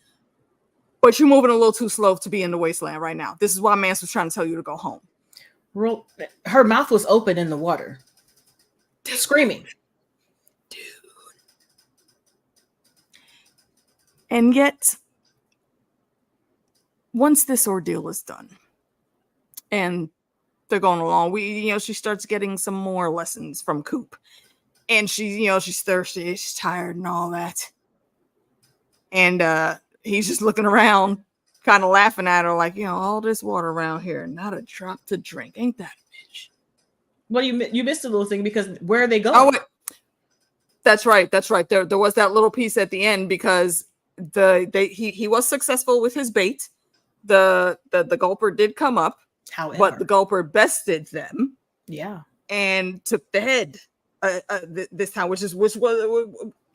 But you're moving a little too slow to be in the wasteland right now. This is why Mance was trying to tell you to go home. Her mouth was open in the water. Screaming. Dude. And yet, once this ordeal is done and they're going along, she starts getting some more lessons from Coop. And she's thirsty, she's tired and all that. And he's just looking around, kind of laughing at her like, all this water around here, not a drop to drink. Ain't that a bitch? Well, you missed a little thing because where are they going? Oh, wait. That's right. There was that little piece at the end because he was successful with his bait. The gulper did come up, however, but the gulper bested them. Yeah, and took the head this time, which was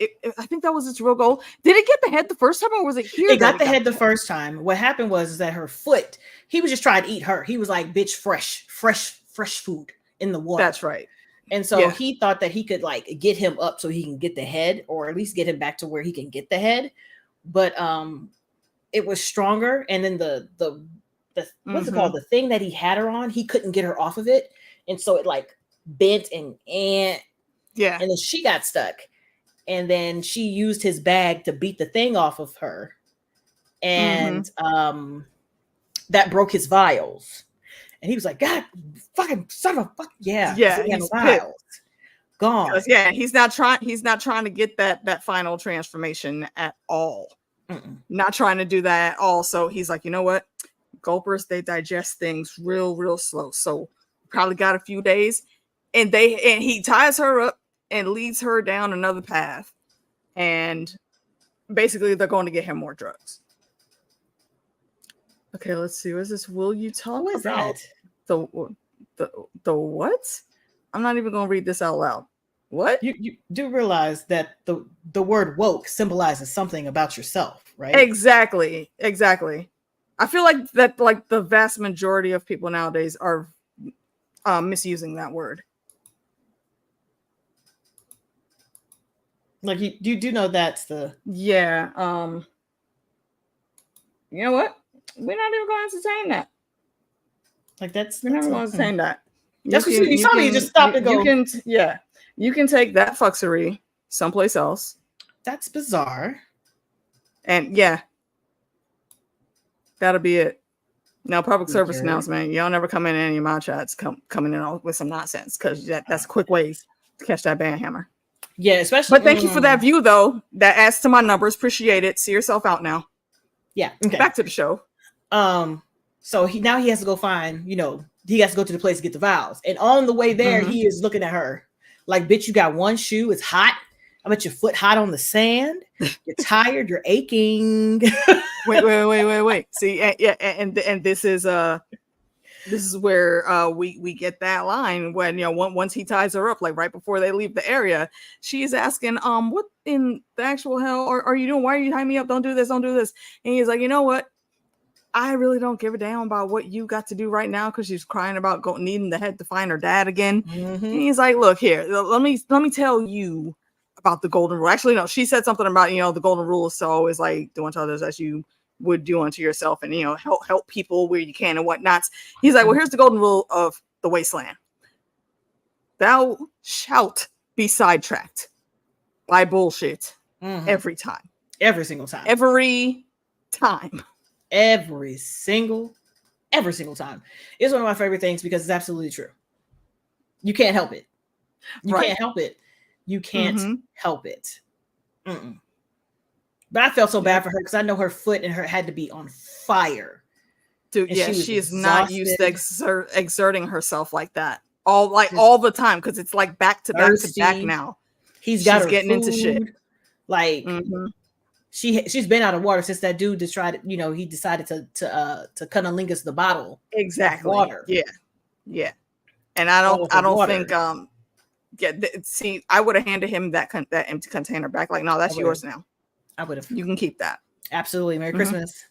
I think that was its real goal. Did it get the head the first time, or was it here? It got the head the first time. What happened was that her foot. He was just trying to eat her. He was like, "Bitch, fresh food in the water." That's right. And so he thought that he could like get him up so he can get the head, or at least get him back to where he can get the head. But it was stronger, and then the what's it called? The thing that he had her on, he couldn't get her off of it, and so it like bent and and then she got stuck. And then she used his bag to beat the thing off of her. And that broke his vials. And he was like, God, fucking son of a fuck. Yeah. Yeah. He's vials. Gone. Yeah. He's not trying to get that final transformation at all. Not trying to do that at all. So he's like, you know what? Gulpers, they digest things real slow. So probably got a few days. And he ties her up and leads her down another path, and basically they're going to get him more drugs. Okay, let's see. What is this? Will you talk about the what? I'm not even going to read this out loud. What? You do realize that the word woke symbolizes something about yourself, right? Exactly. I feel like that, like the vast majority of people nowadays are misusing that word. Like you do know that's the you know what? We're not even going to entertain that. Like we're never going to entertain that. That's what you saw me just stop and go. You can take that fucksery someplace else. That's bizarre. And that'll be it. Now, public service announcement. Y'all never come in any of my chats coming in with some nonsense, because that's quick ways to catch that band hammer. Yeah, especially. But thank you for that view, though. That adds to my numbers. Appreciate it. See yourself out now. Yeah. Okay. Back to the show. So he has to go find. He has to go to the place to get the vials, and on the way there, he is looking at her like, "Bitch, you got one shoe. It's hot. I bet your foot hot on the sand. You're tired. You're aching." Wait. See, and this is where we get that line when once he ties her up, like right before they leave the area, she's asking, what in the actual hell are you doing? Why are you tying me up? Don't do this. And he's like, you know what? I really don't give a damn about what you got to do right now, because she's crying about needing the head to find her dad again. And he's like, look here, let me tell you about the golden rule. Actually, no, she said something about the golden rule is to always like do unto others as you would do unto yourself, and help people where you can and whatnot. He's like, well, here's the golden rule of the wasteland: thou shalt be sidetracked by bullshit every time, every single time, every time. Every single time. It's one of my favorite things because it's absolutely true. You can't help it. You can't help it. You can't help it. But I felt so bad for her because I know her foot and her had to be on fire. Dude, she is not used to exerting herself like that. All the time, because it's like back to back now. She's getting into shit. Like she's been out of water since that dude decided to cunnilingus the bottle. Exactly. Of water. Yeah. And I don't think see, I would have handed him that empty container back. Like, no, that's yours now. I would have. You can keep that. Absolutely. Merry Christmas.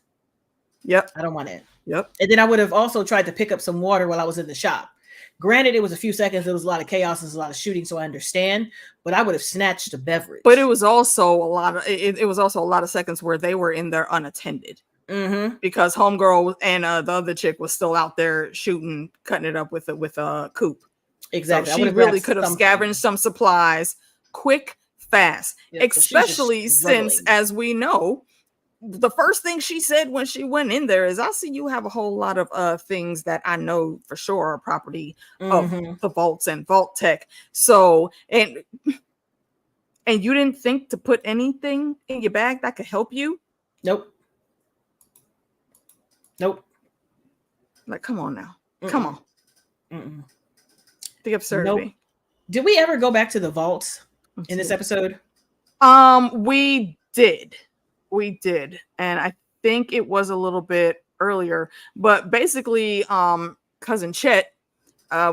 Yep. I don't want it. Yep. And then I would have also tried to pick up some water while I was in the shop. Granted, it was a few seconds. There was a lot of chaos. There's a lot of shooting, so I understand. But I would have snatched a beverage. But it was also a lot of seconds where they were in there unattended. Because homegirl and the other chick was still out there shooting, cutting it up with a Coop. Exactly. So she really could have scavenged some supplies quick, fast. Yep, especially since, as we know, the first thing she said when she went in there is, I see you have a whole lot of things that I know for sure are property of the vaults and vault tech. So, and you didn't think to put anything in your bag that could help you? Nope. Nope. Like, come on now. Come on. Mm-mm. The absurdity. Nope. Did we ever go back to the vaults in this episode? We did. And I think it was a little bit earlier, but basically, cousin Chet,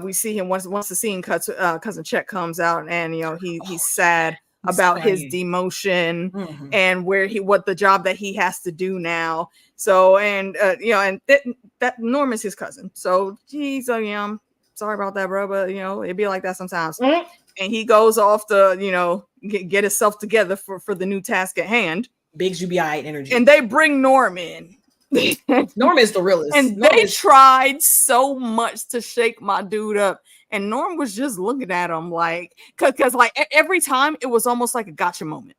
we see him once the scene cuts, cousin Chet comes out, and he's sad about his demotion and what the job that he has to do now. So, and that Norm is his cousin. So he's I'm sorry about that, bro, but it'd be like that sometimes. And he goes off to get himself together for the new task at hand. Big UBI energy. And they bring Norm in. Norm is the realest. And they tried so much to shake my dude up. And Norm was just looking at him like, because like every time it was almost like a gotcha moment.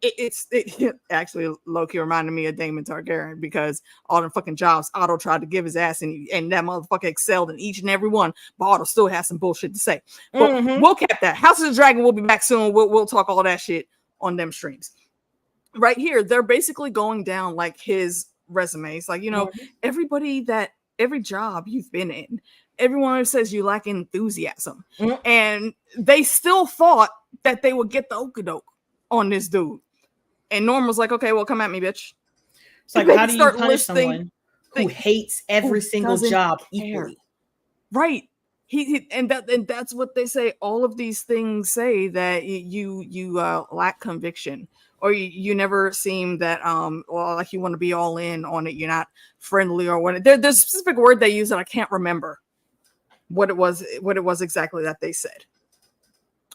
It actually low-key reminded me of Daemon Targaryen, because all the fucking jobs Otto tried to give his ass, and that motherfucker excelled in each and every one, but Otto still has some bullshit to say. But we'll cap that. House of the Dragon will be back soon. We'll talk all that shit on them streams. Right here, they're basically going down like his resumes, like every job you've been in, everyone says you lack enthusiasm, and they still thought that they would get the okadoke on this dude. And Norm was like, okay, well, come at me, bitch. It's like, how do you punish someone who hates every single job equally? Right. And that's what they say. All of these things say that you lack conviction, or you never seem that like you want to be all in on it. You're not friendly, or what. There's a specific word they use that I can't remember what it was exactly that they said.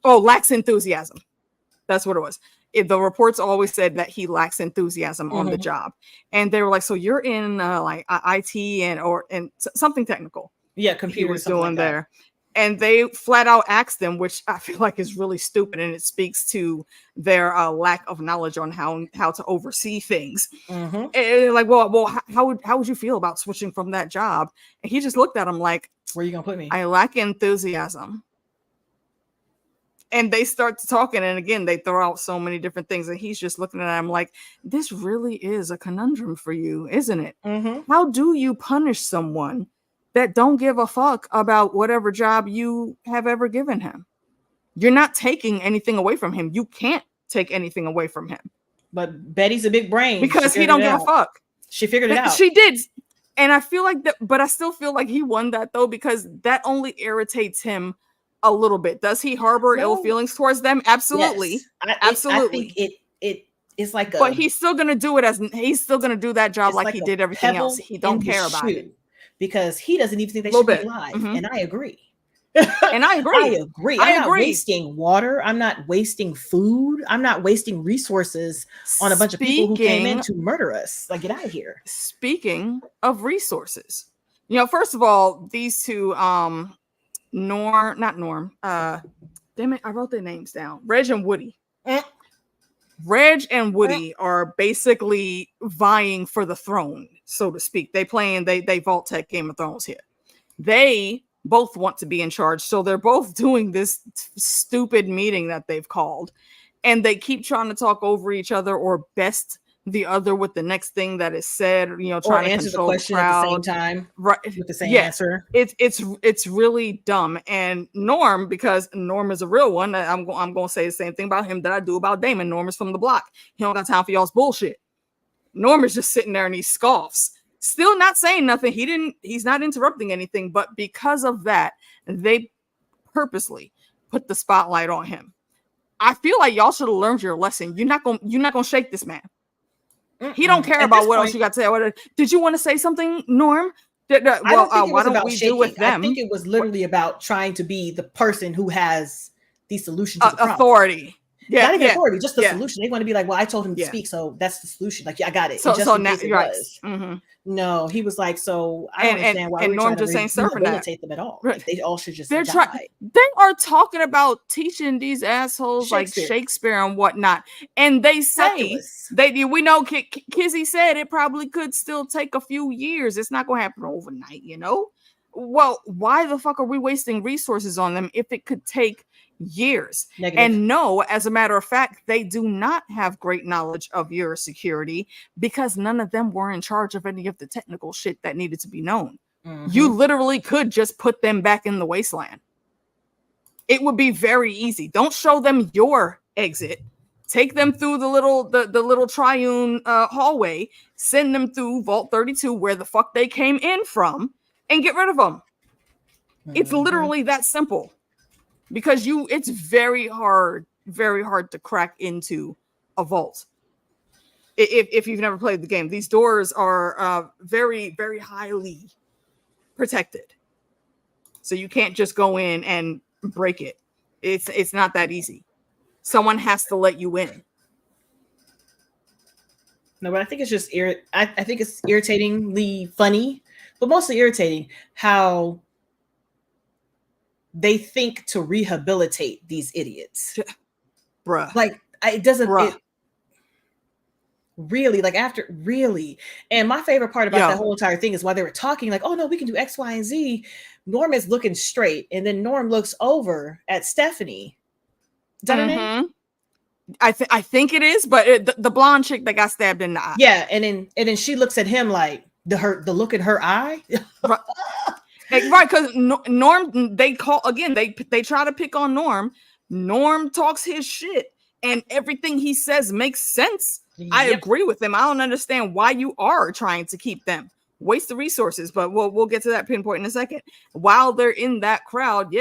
Oh, lacks enthusiasm. That's what it was. The reports always said that he lacks enthusiasm on the job, and they were like, "So you're in like IT and something technical." Yeah, computer. He was doing like there, and they flat out asked them, which I feel like is really stupid, and it speaks to their lack of knowledge on how to oversee things. And like, well, how would you feel about switching from that job? And he just looked at him like, "Where are you gonna put me? I lack enthusiasm." And they start talking, and again, they throw out so many different things, and he's just looking at him like, this really is a conundrum for you, isn't it? How do you punish someone that don't give a fuck about whatever job you have ever given him? You're not taking anything away from him. You can't take anything away from him. But Betty's a big brain. Because he don't give a fuck. She figured it out. She did. And I feel like that, but I still feel like he won that, though, because that only irritates him a little bit. Does he harbor ill feelings towards them? Absolutely. Yes. Absolutely. I think it's like but he's still gonna do it he's still gonna do that job like he did everything else. He don't care about it. Because he doesn't even think they should be alive. And I agree. And I agree. I'm not wasting water. I'm not wasting food. I'm not wasting resources on a bunch of people who came in to murder us. Like, get out of here. Speaking of resources, first of all, these two not Norm. Damn it, I wrote their names down. Reg and Woody. Reg and Woody are basically vying for the throne, so to speak. They Vault Tech Game of Thrones here. They both want to be in charge, so they're both doing this stupid meeting that they've called, and they keep trying to talk over each other or best the other with the next thing that is said, trying to answer the question at the same time, right? With the same answer. It's really dumb. And Norm, because Norm is a real one, I'm going to say the same thing about him that I do about Damon. Norm is from the block. He don't got time for y'all's bullshit. Norm is just sitting there and he scoffs, still not saying nothing. He's not interrupting anything, but because of that, they purposely put the spotlight on him. I feel like y'all should have learned your lesson. You're not gonna shake this man. He don't care about what else you got to say. Did you want to say something, Norm? Why don't we do with them? I think it was literally about trying to be the person who has the solution to the problem. Authority. Yeah, not even authority, just the solution. They want to be like, well, I told him to speak, so that's the solution. Like, I got it. So now you're right. No, he was like, so I don't understand why we're Norm just ain't serving that. Them at all. Right. They all should just die. They are talking about teaching these assholes like Shakespeare and whatnot, and they say we know Kizzy said it probably could still take a few years. It's not going to happen overnight, Well, why the fuck are we wasting resources on them if it could take years. Negative. And no, as a matter of fact, they do not have great knowledge of your security because none of them were in charge of any of the technical shit that needed to be known. You literally could just put them back in the wasteland. It would be very easy. Don't show them your exit. Take them through the little triune hallway. Send them through Vault 32 where the fuck they came in from and get rid of them. It's literally that simple. Because it's very hard to crack into a vault. If you've never played the game, these doors are very, very highly protected. So you can't just go in and break it. It's not that easy. Someone has to let you in. No, but I think it's just I think it's irritatingly funny, but mostly irritating how they think to rehabilitate these idiots. Bruh. Like it doesn't really like after really. And my favorite part about that whole entire thing is while they were talking like, oh no, we can do X, Y, and Z. Norm is looking straight, and then Norm looks over at Stephanie. Is that her name? I think it is, but the blonde chick that got stabbed in the eye. Yeah, and then she looks at him like the look in her eye. Right, because Norm, they try to pick on Norm. Norm talks his shit, and everything he says makes sense. Yep. I agree with him. I don't understand why you are trying to keep them. Waste the resources, but we'll get to that pinpoint in a second. While they're in that crowd,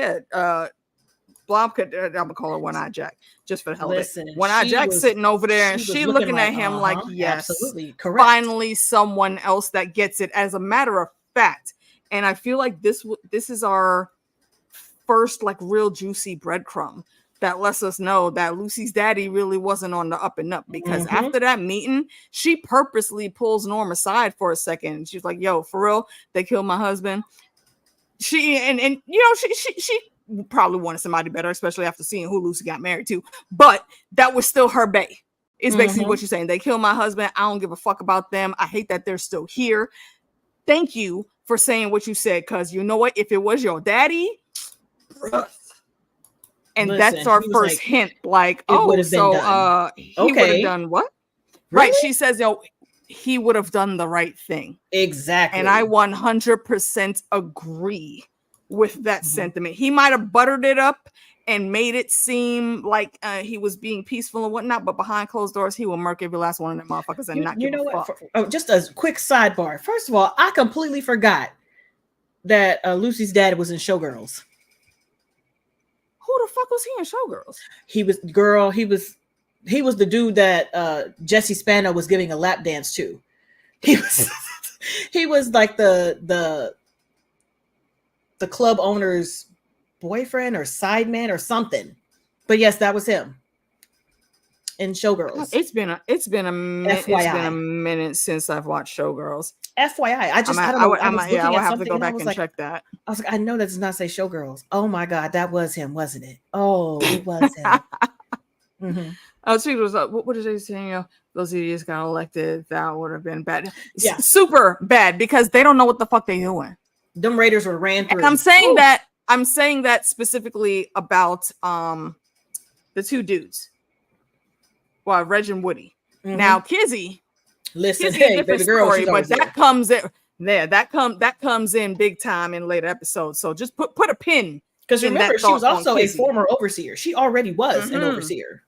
Blob could, I'm gonna call her One-Eye Jack just for the hell of it. One-Eye Jack's sitting over there and she looking at him like, yes, absolutely correct. Finally, someone else that gets it. As a matter of fact, and I feel like this is our first like real juicy breadcrumb that lets us know that Lucy's daddy really wasn't on the up and up, because after that meeting, she purposely pulls Norm aside for a second. She's like, yo, for real, they killed my husband. She probably wanted somebody better, especially after seeing who Lucy got married to, but that was still her bae. Is basically what you're saying. They killed my husband. I don't give a fuck about them. I hate that they're still here. Thank you for saying what you said, because you know what? If it was your daddy, and that's our first hint, like, oh, so he would have done what? Really? Right. She says, yo, he would have done the right thing. Exactly. And I 100% agree with that sentiment. He might have buttered it up and made it seem like he was being peaceful and whatnot, but behind closed doors, he will murk every last one of them motherfuckers and not give a fuck. Just a quick sidebar. First of all, I completely forgot that Lucy's dad was in Showgirls. Who the fuck was he in Showgirls? He was the dude that Jesse Spano was giving a lap dance to. He was like the club owner's boyfriend or sideman or something. But yes, that was him in Showgirls. It's been a minute since I've watched Showgirls. FYI, I would have to go back and check that. I was like, I know that does not say Showgirls. Oh my god, that was him, wasn't it? Oh, it was him. She was what did they say? Those idiots got elected. That would have been bad. Yeah, super bad, because they don't know what the fuck they doing. Them Raiders were ran through. And I'm saying that specifically about the two dudes. Well, Reg and Woody. Now Kizzy. Listen, hey, baby girl, story, but that comes in there. That comes in big time in later episodes. So just put a pin. Because remember, she was also a former overseer. She already was an overseer.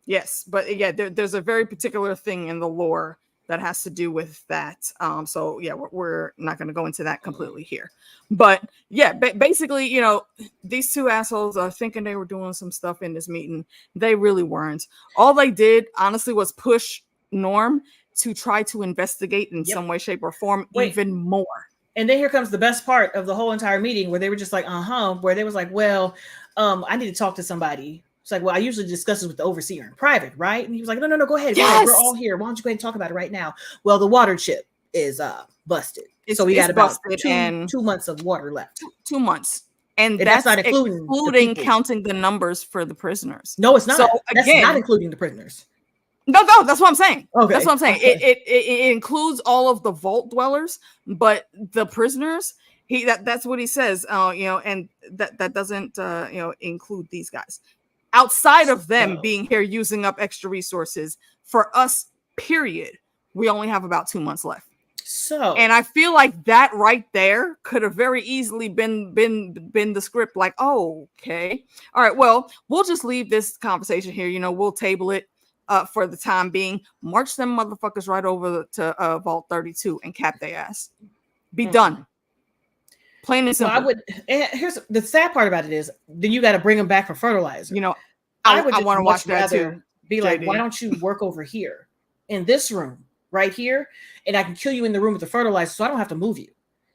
Yes, but yeah, there's a very particular thing in the lore that has to do with that. So yeah, we're not going to go into that completely here. But yeah, basically, these two assholes are thinking they were doing some stuff in this meeting. They really weren't. All they did, honestly, was push Norm to try to investigate in some way, shape, or form even more. And then here comes the best part of the whole entire meeting, where they were just like, where they was like, well, I need to talk to somebody. It's like, well, I usually discuss this with the overseer in private, right? And he was like, no, go ahead. Yes! We're all here. Why don't you go ahead and talk about it right now? Well, the water chip is busted. So we got about 2 months of water left. 2 months. And that's not including counting the numbers for the prisoners. No, it's not. So that's not including the prisoners. No, that's what I'm saying. Okay. That's what I'm saying. Okay. It includes all of the vault dwellers, but the prisoners, That's what he says. And that doesn't include these guys. Outside of them being here using up extra resources for us, period, we only have about 2 months left. And I feel like that right there could have very easily been the script. Like, oh, okay, all right, well, we'll just leave this conversation here. We'll table it for the time being. March them motherfuckers right over to Vault 32 and cap their ass. Be done. Plain and simple. Here's the sad part about it is then you got to bring them back for fertilizer. I want to watch that too. Be like, why don't you work over here in this room right here, and I can kill you in the room with the fertilizer, so I don't have to move you.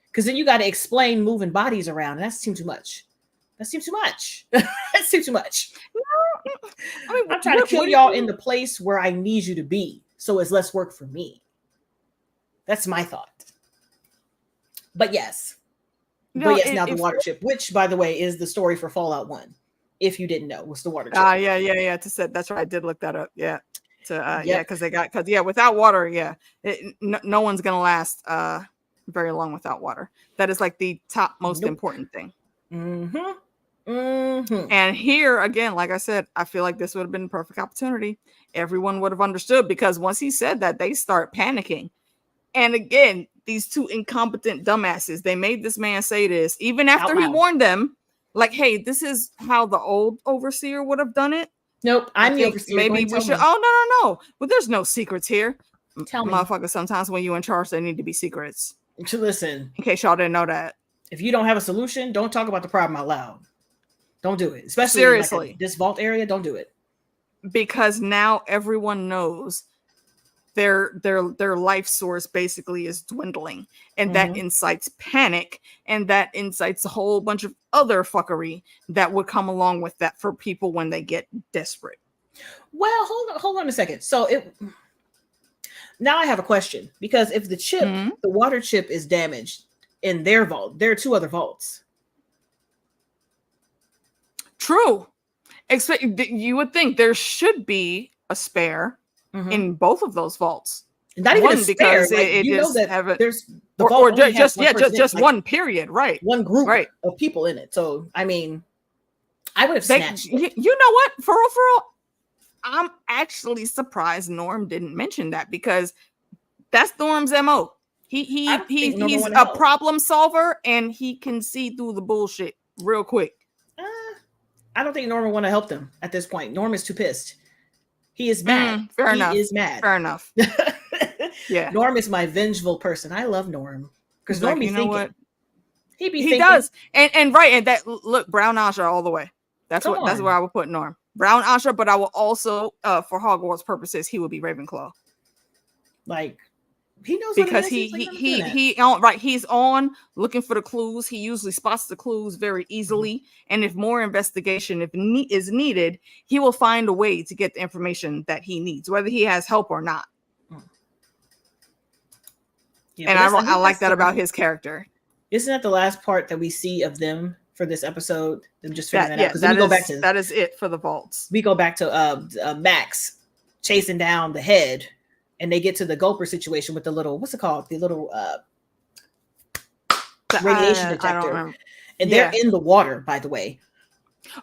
Because then you got to explain moving bodies around, and that seems too much. That seems too much. I'm trying to kill y'all in the place where I need you to be, so it's less work for me. That's my thought. But yes. Now the water chip, which, by the way, is the story for Fallout 1. If you didn't know, was the water chip. Yeah. That's right. I did look that up. Yeah. Because without water, no one's gonna last very long without water. That is like the top most important thing. And here again, like I said, I feel like this would have been the perfect opportunity. Everyone would have understood, because once he said that, they start panicking. And again, these two incompetent dumbasses, they made this man say this even after he warned them, like, hey, this is how the old overseer would have done it. Nope, I'm the overseer. Maybe we should. Oh, no. Well, there's no secrets here. Tell me. Motherfucker, sometimes when you're in charge, there need to be secrets. Listen. In case y'all didn't know that. If you don't have a solution, don't talk about the problem out loud. Don't do it. Especially seriously. In this vault area, don't do it. Because now everyone knows their life source basically is dwindling, and that incites panic, and that incites a whole bunch of other fuckery that would come along with that for people when they get desperate. Well, hold on a second. So now I have a question, because if the chip, the water chip, is damaged in their vault, there are 2 other vaults. True. You would think there should be a spare in both of those vaults. Not even a spare, because there's the vault just one period, right? One group of people in it. So I mean, I would have snatched it. You know what? For real, I'm actually surprised Norm didn't mention that, because that's Norm's MO. He's a problem solver, and he can see through the bullshit real quick. I don't think Norm would want to help them at this point. Norm is too pissed. He is mad. He is mad. Fair enough. Yeah. Norm is my vengeful person. I love Norm. Because Norm be thinking. What? He does. And that look, Brown Asha all the way. That's where I would put Norm. Brown Asha, but I will also for Hogwarts purposes, he would be Ravenclaw. Like, he knows, because he's on looking for the clues. He usually spots the clues very easily, and if more investigation is needed, he will find a way to get the information that he needs, whether he has help or not. And I like that about his character. Isn't that the last part that we see of them for this episode? Them just figuring that out. That is it for the vaults. We go back to Max chasing down the head. And they get to the Gulper situation with the little, what's it called? The little radiation detector. And they're in the water, by the way.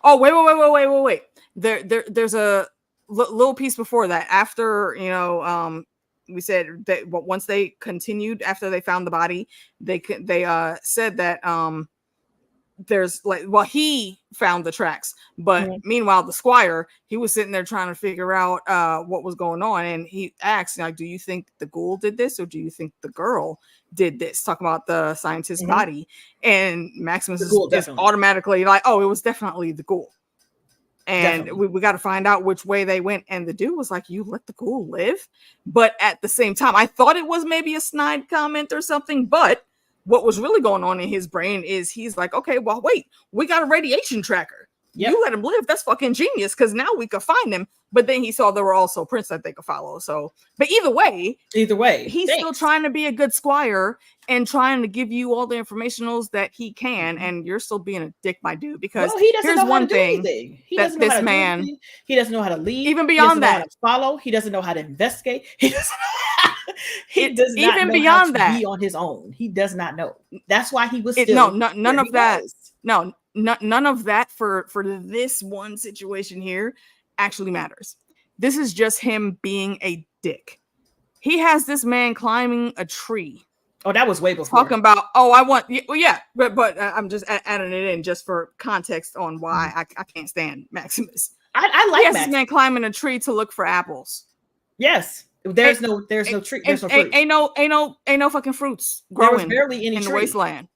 Oh, wait. There's a little piece before that. After, we said that once they continued, after they found the body, they said that there's he found the tracks, but meanwhile the squire, he was sitting there trying to figure out what was going on, and he asked, do you think the ghoul did this, or do you think the girl did this? Talking about the scientist's body, and Maximus is automatically like, oh, it was definitely the ghoul, and we got to find out which way they went. And the dude was like, you let the ghoul live? But at the same time, I thought it was maybe a snide comment or something, but what was really going on in his brain is he's like, okay, well, wait, we got a radiation tracker. Yep. You let him live. That's fucking genius. Because now we could find him. But then he saw there were also prints that they could follow. So, but either way, he's still trying to be a good squire and trying to give you all the informationals that he can. And you're still being a dick, my dude. Because he doesn't here's know one how to thing do anything. He that doesn't know this how to man, do anything. He doesn't know how to lead. Even beyond that, how to follow. He doesn't know how to investigate. He doesn't know. He does not even know beyond how to that be on his own. He does not know. That's why he was still none of that. No, none of that for this one situation here actually matters. This is just him being a dick. He has this man climbing a tree. Oh, that was way before. Talking about, I want, well, yeah, but I'm just adding it in just for context on why I can't stand Maximus. I like this man climbing a tree to look for apples. Yes. There's no tree. There's no fruit. Ain't no fucking fruits growing barely any in tree. The wasteland.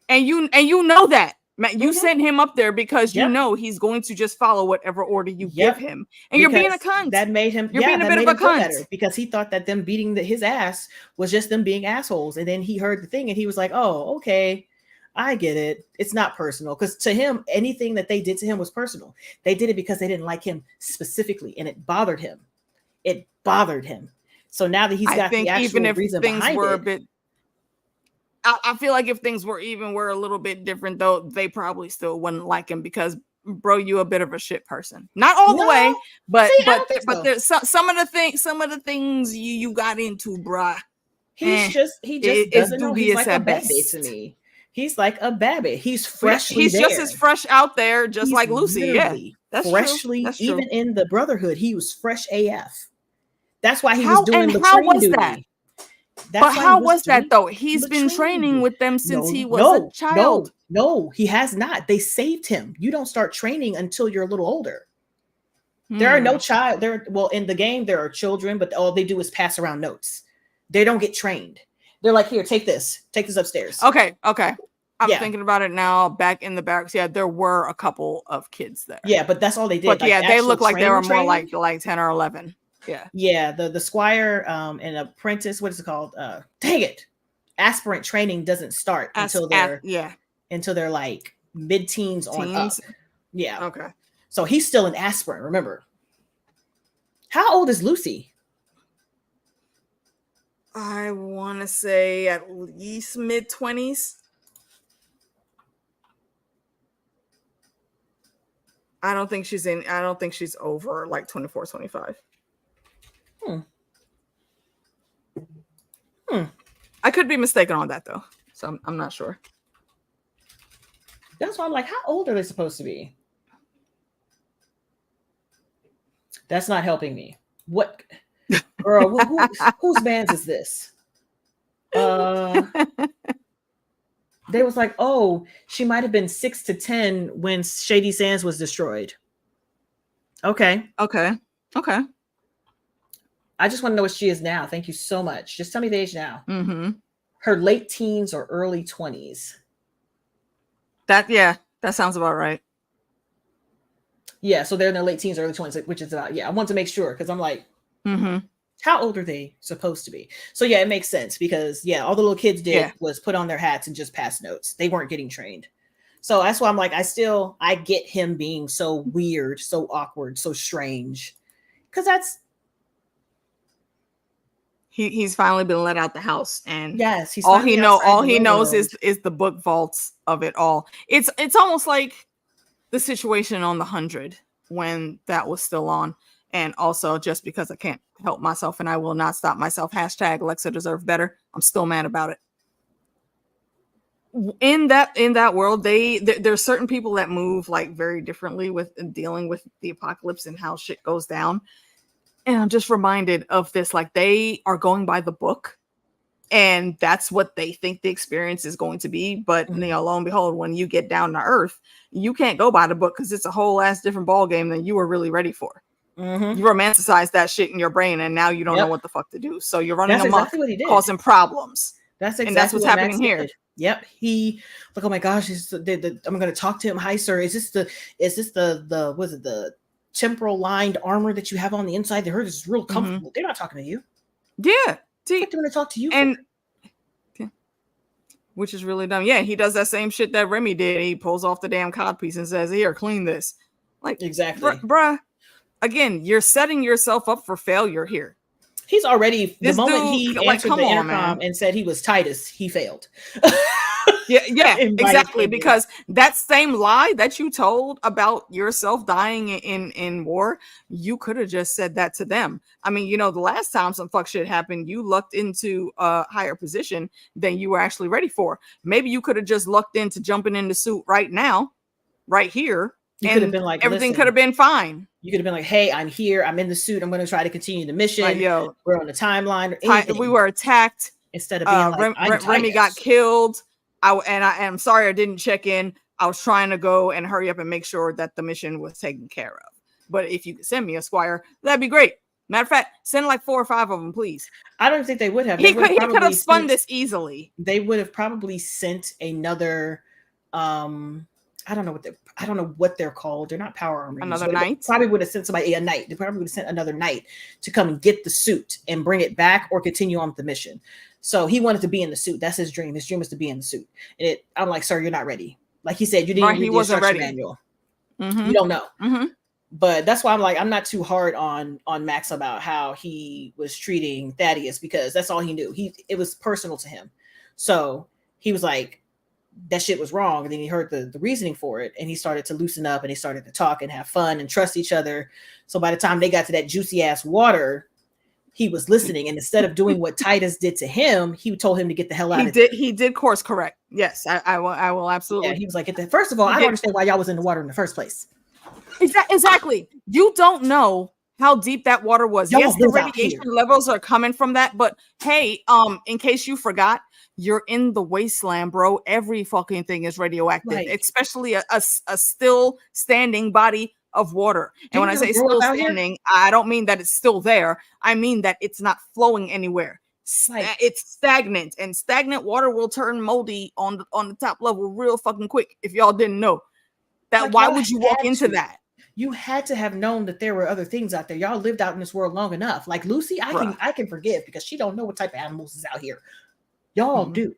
And you know that. Matt, you sent him up there because you know he's going to just follow whatever order you give him. And you're being a cunt. That made him you're being a bit of a cunt. Because he thought that them beating his ass was just them being assholes. And then he heard the thing and he was like, oh, okay. I get it. It's not personal. Because to him, anything that they did to him was personal. They did it because they didn't like him specifically. And it bothered him. It bothered him. So now that he's got the actual reason behind it. I feel like if things were a little bit different, though, they probably still wouldn't like him because, bro, you a bit of a shit person. Not all the way, but there's some of the things you got into, bruh. He just doesn't know. He's like a baby to me. He's like a baby. He's freshly He's there. just as fresh out there, just like Lucy. Yeah, that's freshly. That's even true. In the Brotherhood, he was fresh AF. That's why he was doing the training duty. That? But how was that though? He's been training with them since he was a child. No, he has not. They saved him. You don't start training until you're a little older. There are no child there. Well, in the game, there are children, but all they do is pass around notes. They don't get trained. They're like, here, take this upstairs. Okay. I'm thinking about it now. Back in the barracks, there were a couple of kids there. Yeah, but that's all they did. But they look like they were more like 10 or 11. Yeah. The squire and apprentice, what is it called? Dang it. Aspirant training doesn't start until they're like mid-teens on up. Yeah. Okay. So he's still an aspirant, remember. How old is Lucy? I want to say at least mid-20s. I don't think she's over like 24, 25. I could be mistaken on that though, so I'm not sure. That's why I'm like, how old are they supposed to be? That's not helping me. What, girl? Whose bands is this? They was like, oh, she might have been 6 to 10 when Shady Sands was destroyed. Okay. I just want to know what she is now. Thank you so much. Just tell me the age now. Mm-hmm. Her late teens or early 20s. That sounds about right. Yeah, so they're in their late teens, early 20s, which is about, I want to make sure because I'm like, how old are they supposed to be? So it makes sense because all the little kids did was put on their hats and just pass notes. They weren't getting trained. So that's why I'm like, I get him being so weird, so awkward, so strange. Because that's he's finally been let out the house, and he's all he knows is the book vaults of it all. It's almost like the situation on the 100 when that was still on, and also just because I can't help myself and I will not stop myself. # Alexa deserve better. I'm still mad about it. In that world, there's certain people that move like very differently with dealing with the apocalypse and how shit goes down. And I'm just reminded of this, like they are going by the book and that's what they think the experience is going to be. But lo and behold, when you get down to earth, you can't go by the book because it's a whole ass different ball game than you were really ready for. You romanticize that shit in your brain and now you don't know what the fuck to do. So you're running amok, causing problems. That's what's happening here. Yep. He like, oh my gosh, I'm going to talk to him. Hi, sir. Is this the was it the temporal lined armor that you have on the inside? They heard it's real comfortable. They're not talking to you. Yeah. See, what do you want to talk to you and which is really dumb. Yeah, he does that same shit that Remy did. He pulls off the damn cod piece and says, "Here, clean this." Like, exactly. bruh. Again, you're setting yourself up for failure here. He's already This the moment dude, he like, answered come the on, intercom man. and said he was Titus, he failed. Yeah, In my exactly. opinion. Because that same lie that you told about yourself dying in war, you could have just said that to them. I mean, the last time some fuck shit happened, you lucked into a higher position than you were actually ready for. Maybe you could have just lucked into jumping in the suit right now, right here. You could have and been like, everything listen, could have been fine. You could have been like, hey, I'm here. I'm in the suit. I'm going to try to continue the mission. Like, yo, we're on the timeline or anything. we were attacked. Instead of being like, Remy got killed. I'm sorry I didn't check in. I was trying to go and hurry up and make sure that the mission was taken care of. But if you could send me a squire, that'd be great. Matter of fact, send like 4 or 5 of them, please. I don't think they would have. He could have spun this easily. They would have probably sent another. I don't know what they're called. They're not power armor. Another knight. Probably would have sent somebody a knight. They probably would have sent another knight to come and get the suit and bring it back or continue on with the mission. So he wanted to be in the suit. That's his dream. His dream is to be in the suit. And I'm like, sir, you're not ready. Like he said, you didn't read the instruction manual. Mm-hmm. You don't know. Mm-hmm. But that's why I'm not too hard on Max about how he was treating Thaddeus, because that's all he knew. It was personal to him. So he was like, that shit was wrong. And then he heard the reasoning for it, and he started to loosen up and he started to talk and have fun and trust each other. So by the time they got to that juicy ass water, he was listening. And instead of doing what Titus did to him, he told him to get the hell out of there. He did course correct. Yes, I will absolutely. Yeah, he was like, first of all, I don't understand why y'all was in the water in the first place. Exactly. You don't know how deep that water was. Yes, the radiation levels are coming from that, but hey, in case you forgot, you're in the wasteland, bro. Every fucking thing is radioactive, right. Especially a still standing body of water. And when I say still standing, I don't mean that it's still there. I mean that it's not flowing anywhere. It's stagnant, and stagnant water will turn moldy on the top level real fucking quick. If y'all didn't know that, why would you walk into that? You had to have known that there were other things out there. Y'all lived out in this world long enough. Like Lucy, I can forgive because she don't know what type of animals is out here. Y'all do. You know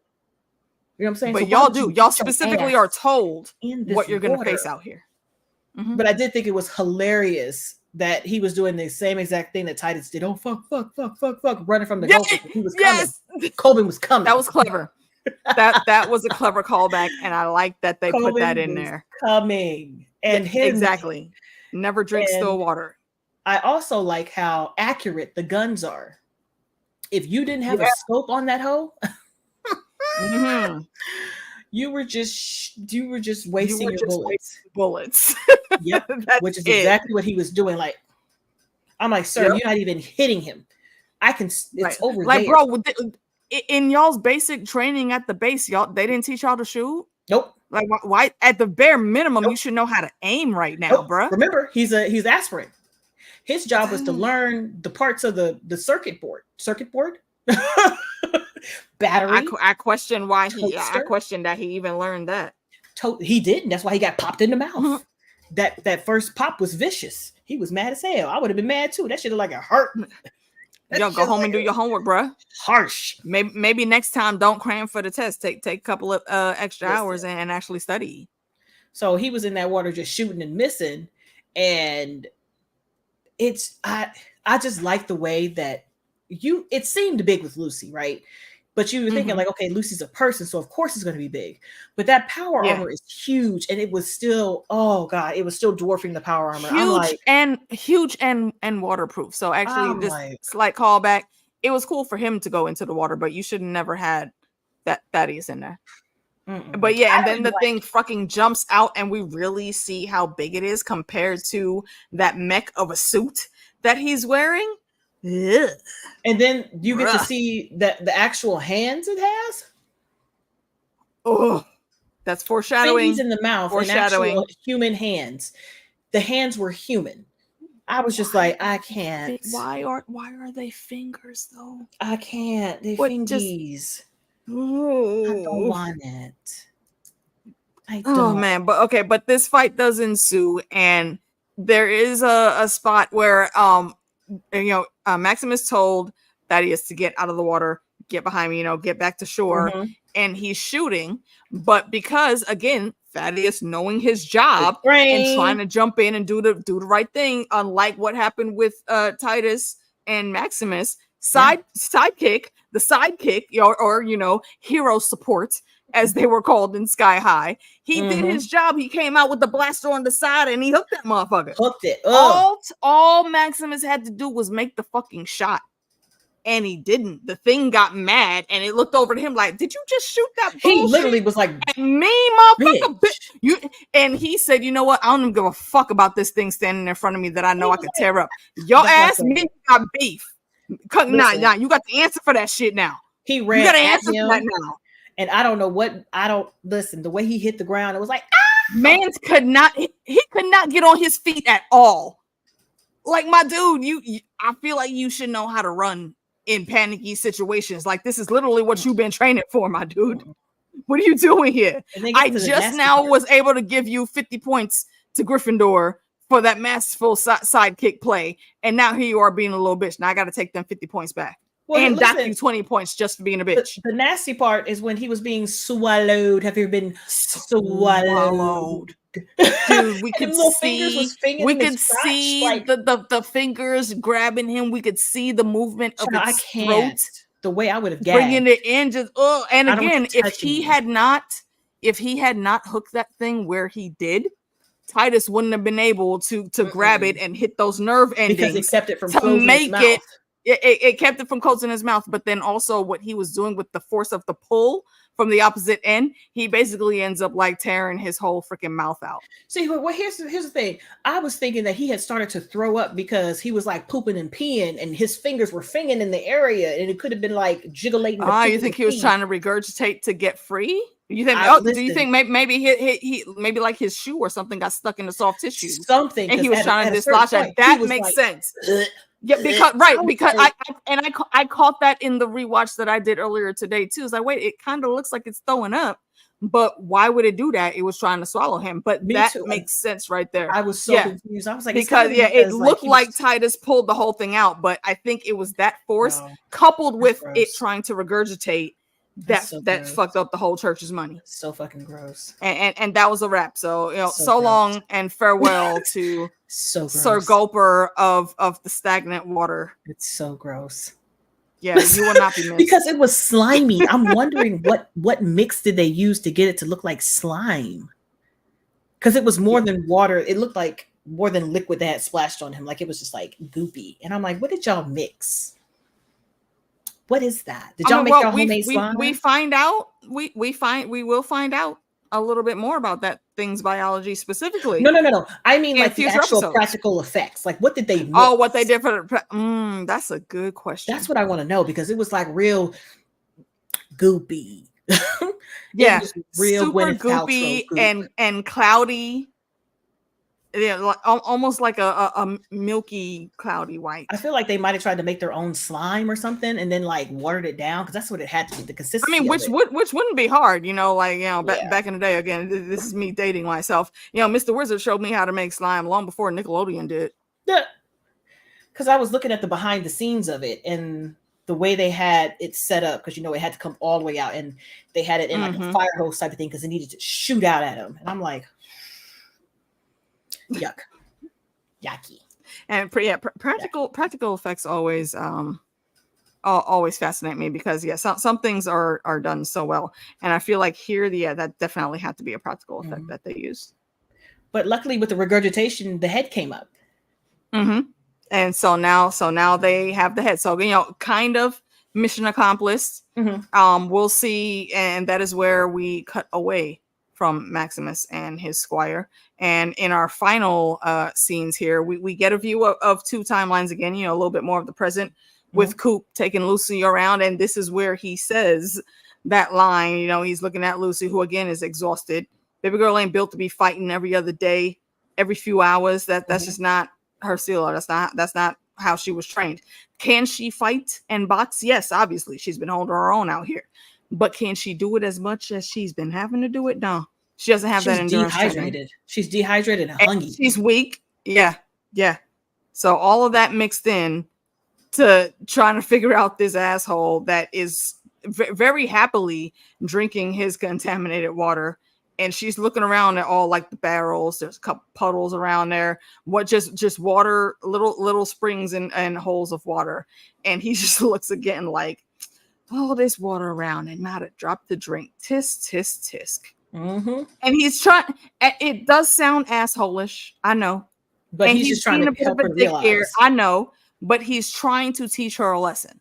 what I'm saying? But so y'all do. Y'all specifically are told what you're going to face out here. Mm-hmm. But I did think it was hilarious that he was doing the same exact thing that Titus did. Oh, fuck, running from the goal. He was coming. Colvin was coming. That was clever. that was a clever callback, and I like that they put that in there. Coming. And exactly. Never drink still water. I also like how accurate the guns are. If you didn't have a scope on that hoe, mm-hmm. you were just wasting your bullets. Yep. Which is exactly what he was doing. Like, I'm like, sir, you're not even hitting him. It's over like, there. Bro, in y'all's basic training at the base, they didn't teach y'all to shoot? Nope. Like, why? At the bare minimum, you should know how to aim right now, bro. Remember, he's aspirant. His job was to learn the parts of the circuit board. Battery. I question why I question that he even learned that. He didn't. That's why he got popped in the mouth. Mm-hmm. That first pop was vicious. He was mad as hell. I would have been mad too. That shit looked like a hurt. Yo, go home and do your homework, bro. Harsh. Maybe next time don't cram for the test. Take a couple of extra hours and actually study. So he was in that water just shooting and missing, and I just like the way that it seemed big with Lucy, right? But you were thinking like, okay, Lucy's a person, so of course it's going to be big. But that power armor is huge, and it was still, oh god, it was still dwarfing the power armor. Huge and waterproof. So actually, this slight callback, it was cool for him to go into the water, but you should have never had that Thaddeus in there. Mm-mm. But yeah, and then the thing fucking jumps out, and we really see how big it is compared to that mech of a suit that he's wearing. Ugh. And then you get to see that the actual hands it has. Oh, that's foreshadowing. Fingies in the mouth, foreshadowing. And actual human hands. The hands were human. I was just like, I can't. Why are they fingers though? I can't. They fingies. I don't want it. I don't. Oh man, but this fight does ensue, and there is a spot where Maximus told Thaddeus to get out of the water, get behind me, get back to shore, and he's shooting. But because again, Thaddeus knowing his job and trying to jump in and do the right thing, unlike what happened with Titus and Maximus. Sidekick, or hero support, as they were called in Sky High. He did his job. He came out with the blaster on the side and he hooked that motherfucker. Hooked it. All Maximus had to do was make the fucking shot. And he didn't. The thing got mad and it looked over to him like, did you just shoot that bullshit? He literally was like, and me, motherfucker, and he said, you know what? I don't even give a fuck about this thing standing in front of me that I know I could tear up. Your ass, me, got beef. Nah, you got the answer for that shit now. He ran. You got to answer for that now. And I don't know what, listen, the way he hit the ground, it was like, Mans could not get on his feet at all. Like, my dude, I feel like you should know how to run in panicky situations. Like, this is literally what you've been training for, my dude. What are you doing here? I just now was able to give you 50 points to Gryffindor for that masterful sidekick play. And now here you are being a little bitch. Now I got to take them 50 points back. Well, and dock you 20 points just for being a bitch. The nasty part is when he was being swallowed. Have you ever been swallowed? Dude, we could see the fingers grabbing him. We could see the movement of his throat. The way I would have gagged. Bringing it in, and again, if he had not hooked that thing where he did, Titus wouldn't have been able to grab it and hit those nerve endings because it kept it from closing his mouth. It kept it from closing his mouth, but then also what he was doing with the force of the pull from the opposite end, he basically ends up like tearing his whole freaking mouth out. See, well, here's the thing. I was thinking that he had started to throw up because he was like pooping and peeing, and his fingers were fingering in the area, and it could have been like jiggling. You think he was trying to regurgitate to get free? You think? Do you think maybe he maybe like his shoe or something got stuck in the soft tissue? Something, and he was trying to dislodge that. That makes sense. Yeah, because I caught that in the rewatch that I did earlier today too. It's like, wait, it kind of looks like it's throwing up, but why would it do that? It was trying to swallow him, but that makes sense right there. I was so confused. I was like, because it looked like Titus pulled the whole thing out, but I think it was that force coupled with it trying to regurgitate that fucked up the whole church's money. So fucking gross. And that was a wrap. So so long and farewell to Sir Gulper of the stagnant water. It's so gross. Yeah, you will not be missed. Because it was slimy. I'm wondering what mix did they use to get it to look like slime? Because it was more than water. It looked like more than liquid that had splashed on him. Like it was just like goopy. And I'm like, what did y'all mix? What is that? Did y'all make your homemade slime? We find out. We will find out a little bit more about that thing's biology specifically. No. I mean like the actual practical effects. Like what did they mix? Oh, what they did for that's a good question. That's what I want to know because it was like real goopy. Yeah, real super goopy and cloudy. Yeah, like, almost like a milky, cloudy white. I feel like they might have tried to make their own slime or something, and then like watered it down because that's what it had to be. The consistency. I mean, which wouldn't be hard, back in the day. Again, this is me dating myself. Mr. Wizard showed me how to make slime long before Nickelodeon did. Yeah, because I was looking at the behind the scenes of it and the way they had it set up, because it had to come all the way out, and they had it in like a fire hose type of thing because it needed to shoot out at them, and I'm like. Yucky. And practical effects always fascinate me because some things are done so well, and I feel like here that definitely had to be a practical effect that they used. But luckily with the regurgitation, the head came up. And so now they have the head. So kind of mission accomplished. We'll see, and that is where we cut away from Maximus and his squire. And in our final scenes here, we get a view of two timelines again, a little bit more of the present with Coop taking Lucy around. And this is where he says that line, he's looking at Lucy, who again is exhausted. Baby girl ain't built to be fighting every other day, every few hours. That's just not her CeeLo. That's not how she was trained. Can she fight and box? Yes, obviously. She's been holding her own out here. But can she do it as much as she's been having to do it? No, she doesn't have that endurance. She's dehydrated and hungry. She's weak. Yeah. So all of that mixed in to trying to figure out this asshole that is very happily drinking his contaminated water and she's looking around at all like the barrels. There's a couple puddles around there. What just water, little springs and holes of water. And he just looks again like, all this water around and not a drop to drink. Tisk, tisk, tisk. Mm-hmm. And he's trying. It does sound asshole-ish, I know, but and he's just trying to help her realize. Here, I know, but he's trying to teach her a lesson.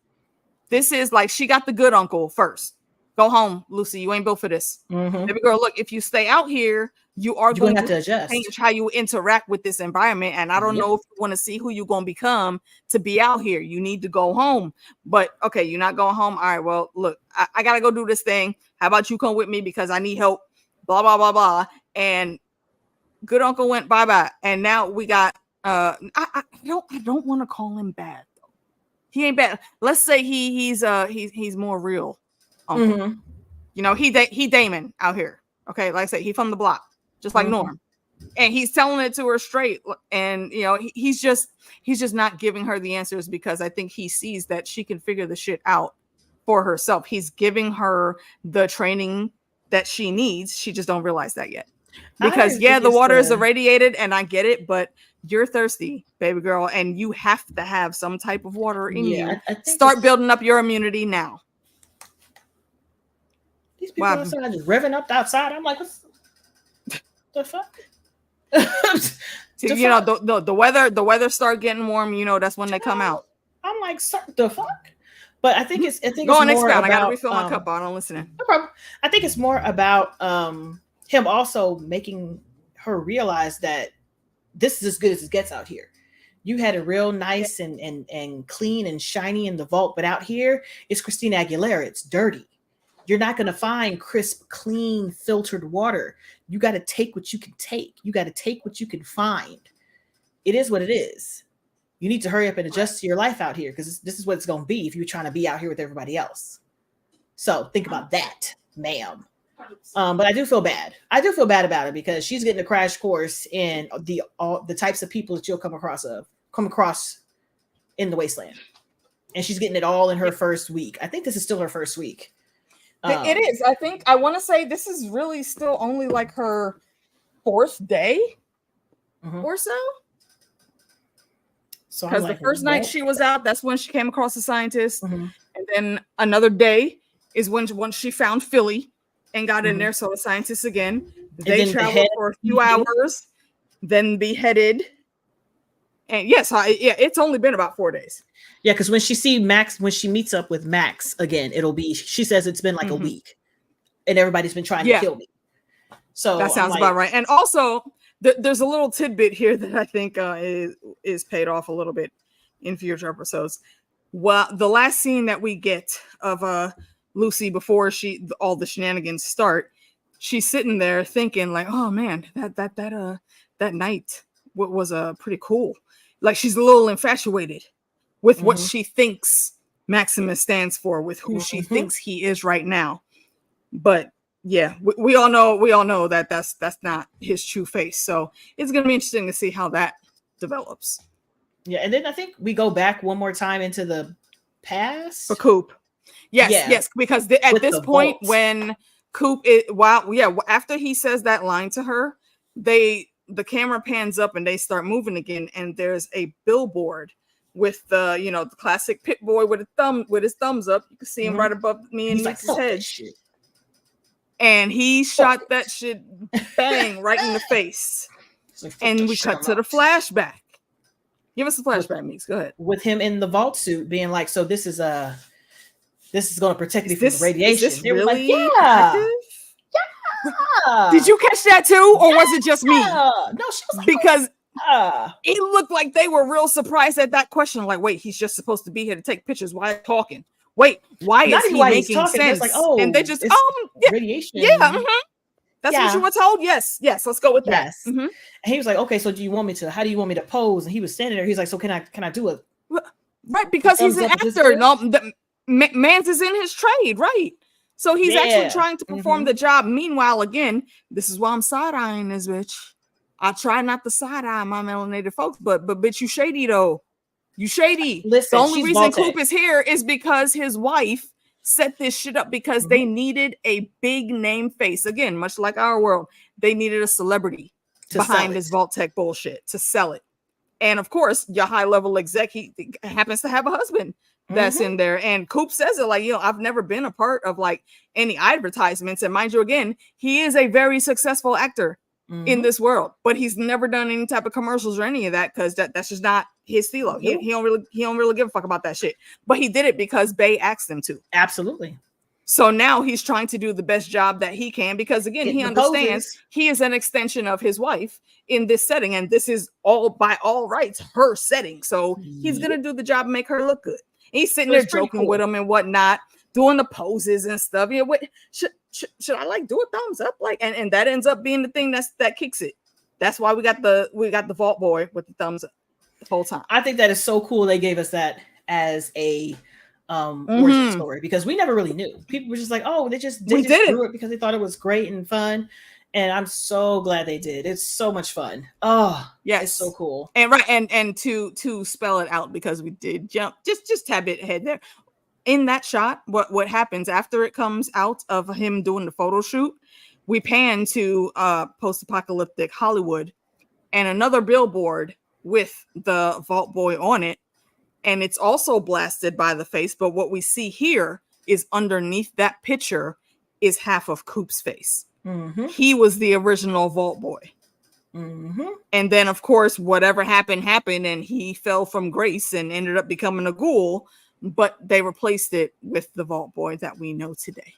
This is like she got the good uncle first. Go home, Lucy. You ain't built for this. Mm-hmm. Baby girl, look, if you stay out here, you're going to have to adjust, change how you interact with this environment. And I don't know if you want to see who you're going to become to be out here. You need to go home. But okay, you're not going home. All right, well, look, I got to go do this thing. How about you come with me because I need help? Blah, blah, blah, blah. And good uncle went bye-bye. And now we got, I don't want to call him bad though. He ain't bad. Let's say he's more real. Mm-hmm. You know, he Damon out here. Okay, like I said, he from the block, just like Norm, and he's telling it to her straight. And you know, he's just not giving her the answers because I think he sees that she can figure the shit out for herself. He's giving her the training that she needs. She just don't realize that yet. Because the water is irradiated, and I get it, but you're thirsty, baby girl, and you have to have some type of water in you. Start building up your immunity now. These people outside just revving up outside. I'm like, what's the fuck? You know, the weather start getting warm. You know, that's when they come out. I'm like, the fuck. But I think it's go on, expound. I gotta refill my cup. I'm listening. No problem. I think it's more about him also making her realize that this is as good as it gets out here. You had a real nice and clean and shiny in the vault, but out here it's Christina Aguilera. It's dirty. You're not going to find crisp, clean, filtered water. You got to take what you can take. You got to take what you can find. It is what it is. You need to hurry up and adjust to your life out here because this is what it's going to be if you're trying to be out here with everybody else. So think about that, ma'am. But I do feel bad. I do feel bad about it because she's getting a crash course in the types of people that you'll come across in the wasteland. And she's getting it all in her first week. I think this is still her first week. It is. I want to say this is really still only like her 4th day or so. Because the first night she was out, that's when she came across the scientist. And then another day is when once she found Philly and got in there. So the scientists again, they traveled for a few hours, then beheaded. And yes, it's only been about 4 days. Yeah, because when she meets up with Max again, she says it's been like a week and everybody's been trying to kill me. So that sounds about right. And also there's a little tidbit here that I think is paid off a little bit in future episodes. Well, the last scene that we get of Lucy before all the shenanigans start, she's sitting there thinking like, oh man, that night was pretty cool. Like she's a little infatuated with what she thinks Maximus stands for, with who she thinks he is right now. But yeah, we all know that that's not his true face. So it's gonna be interesting to see how that develops. Yeah, and then I think we go back one more time into the past for Coop. Yes, because at this point when Coop after he says that line to her, the camera pans up and they start moving again, and there's a billboard with the classic pit boy with his thumbs up. You can see him right above me and Meeks' head. And he shot that shit bang right in the face. And we cut to the flashback. Give us a flashback, Meeks. Go ahead. With him in the vault suit being like, so this is going to protect you from the radiation. Is this really effective? Yeah. Did you catch that too, or was it just me? No, she was like, because it looked like they were real surprised at that question. Like, wait, he's just supposed to be here to take pictures. Why talking? Wait, why is he making sense? Like, and they just radiation. Yeah, that's what you were told. Yes, let's go with that. And he was like, okay, so how do you want me to pose? And he was standing there. He's like, so can I do it? Right, because he's an actor. No, Mans is in his trade, right? So he's actually trying to perform the job. Meanwhile, again, this is why I'm side-eyeing this bitch. I try not to side-eye my melanated folks, but bitch, you shady though. You shady. Listen, the only reason Coop is here is because his wife set this shit up because they needed a big name face. Again, much like our world, they needed a celebrity behind this Vault Tech bullshit to sell it. And of course, your high level exec, he happens to have a husband that's in there. And Coop says it like, I've never been a part of like any advertisements. And mind you, again, he is a very successful actor in this world, but he's never done any type of commercials or any of that because that's just not his stilo. He don't really give a fuck about that shit. But he did it because Bay asked him to. Absolutely. So now he's trying to do the best job that he can because, again, he understands he is an extension of his wife in this setting. And this is by all rights her setting. So he's going to do the job and make her look good. He's sitting there joking with him and whatnot, doing the poses and stuff. Should I like do a thumbs up? Like, and that ends up being the thing that kicks it. That's why we got the Vault Boy with the thumbs up the whole time. I think that is so cool. They gave us that as a origin story because we never really knew. People were just like, oh, they just do it because they thought it was great and fun. And I'm so glad they did. It's so much fun. Oh, yeah, it's so cool. And and to spell it out because we did jump just tad bit ahead there. In that shot, what happens after it comes out of him doing the photo shoot, we pan to post-apocalyptic Hollywood and another billboard with the Vault Boy on it. And it's also blasted by the face. But what we see here is underneath that picture is half of Coop's face. He was the original Vault Boy. And then, of course, whatever happened, and he fell from grace and ended up becoming a ghoul. But they replaced it with the Vault Boy that we know today.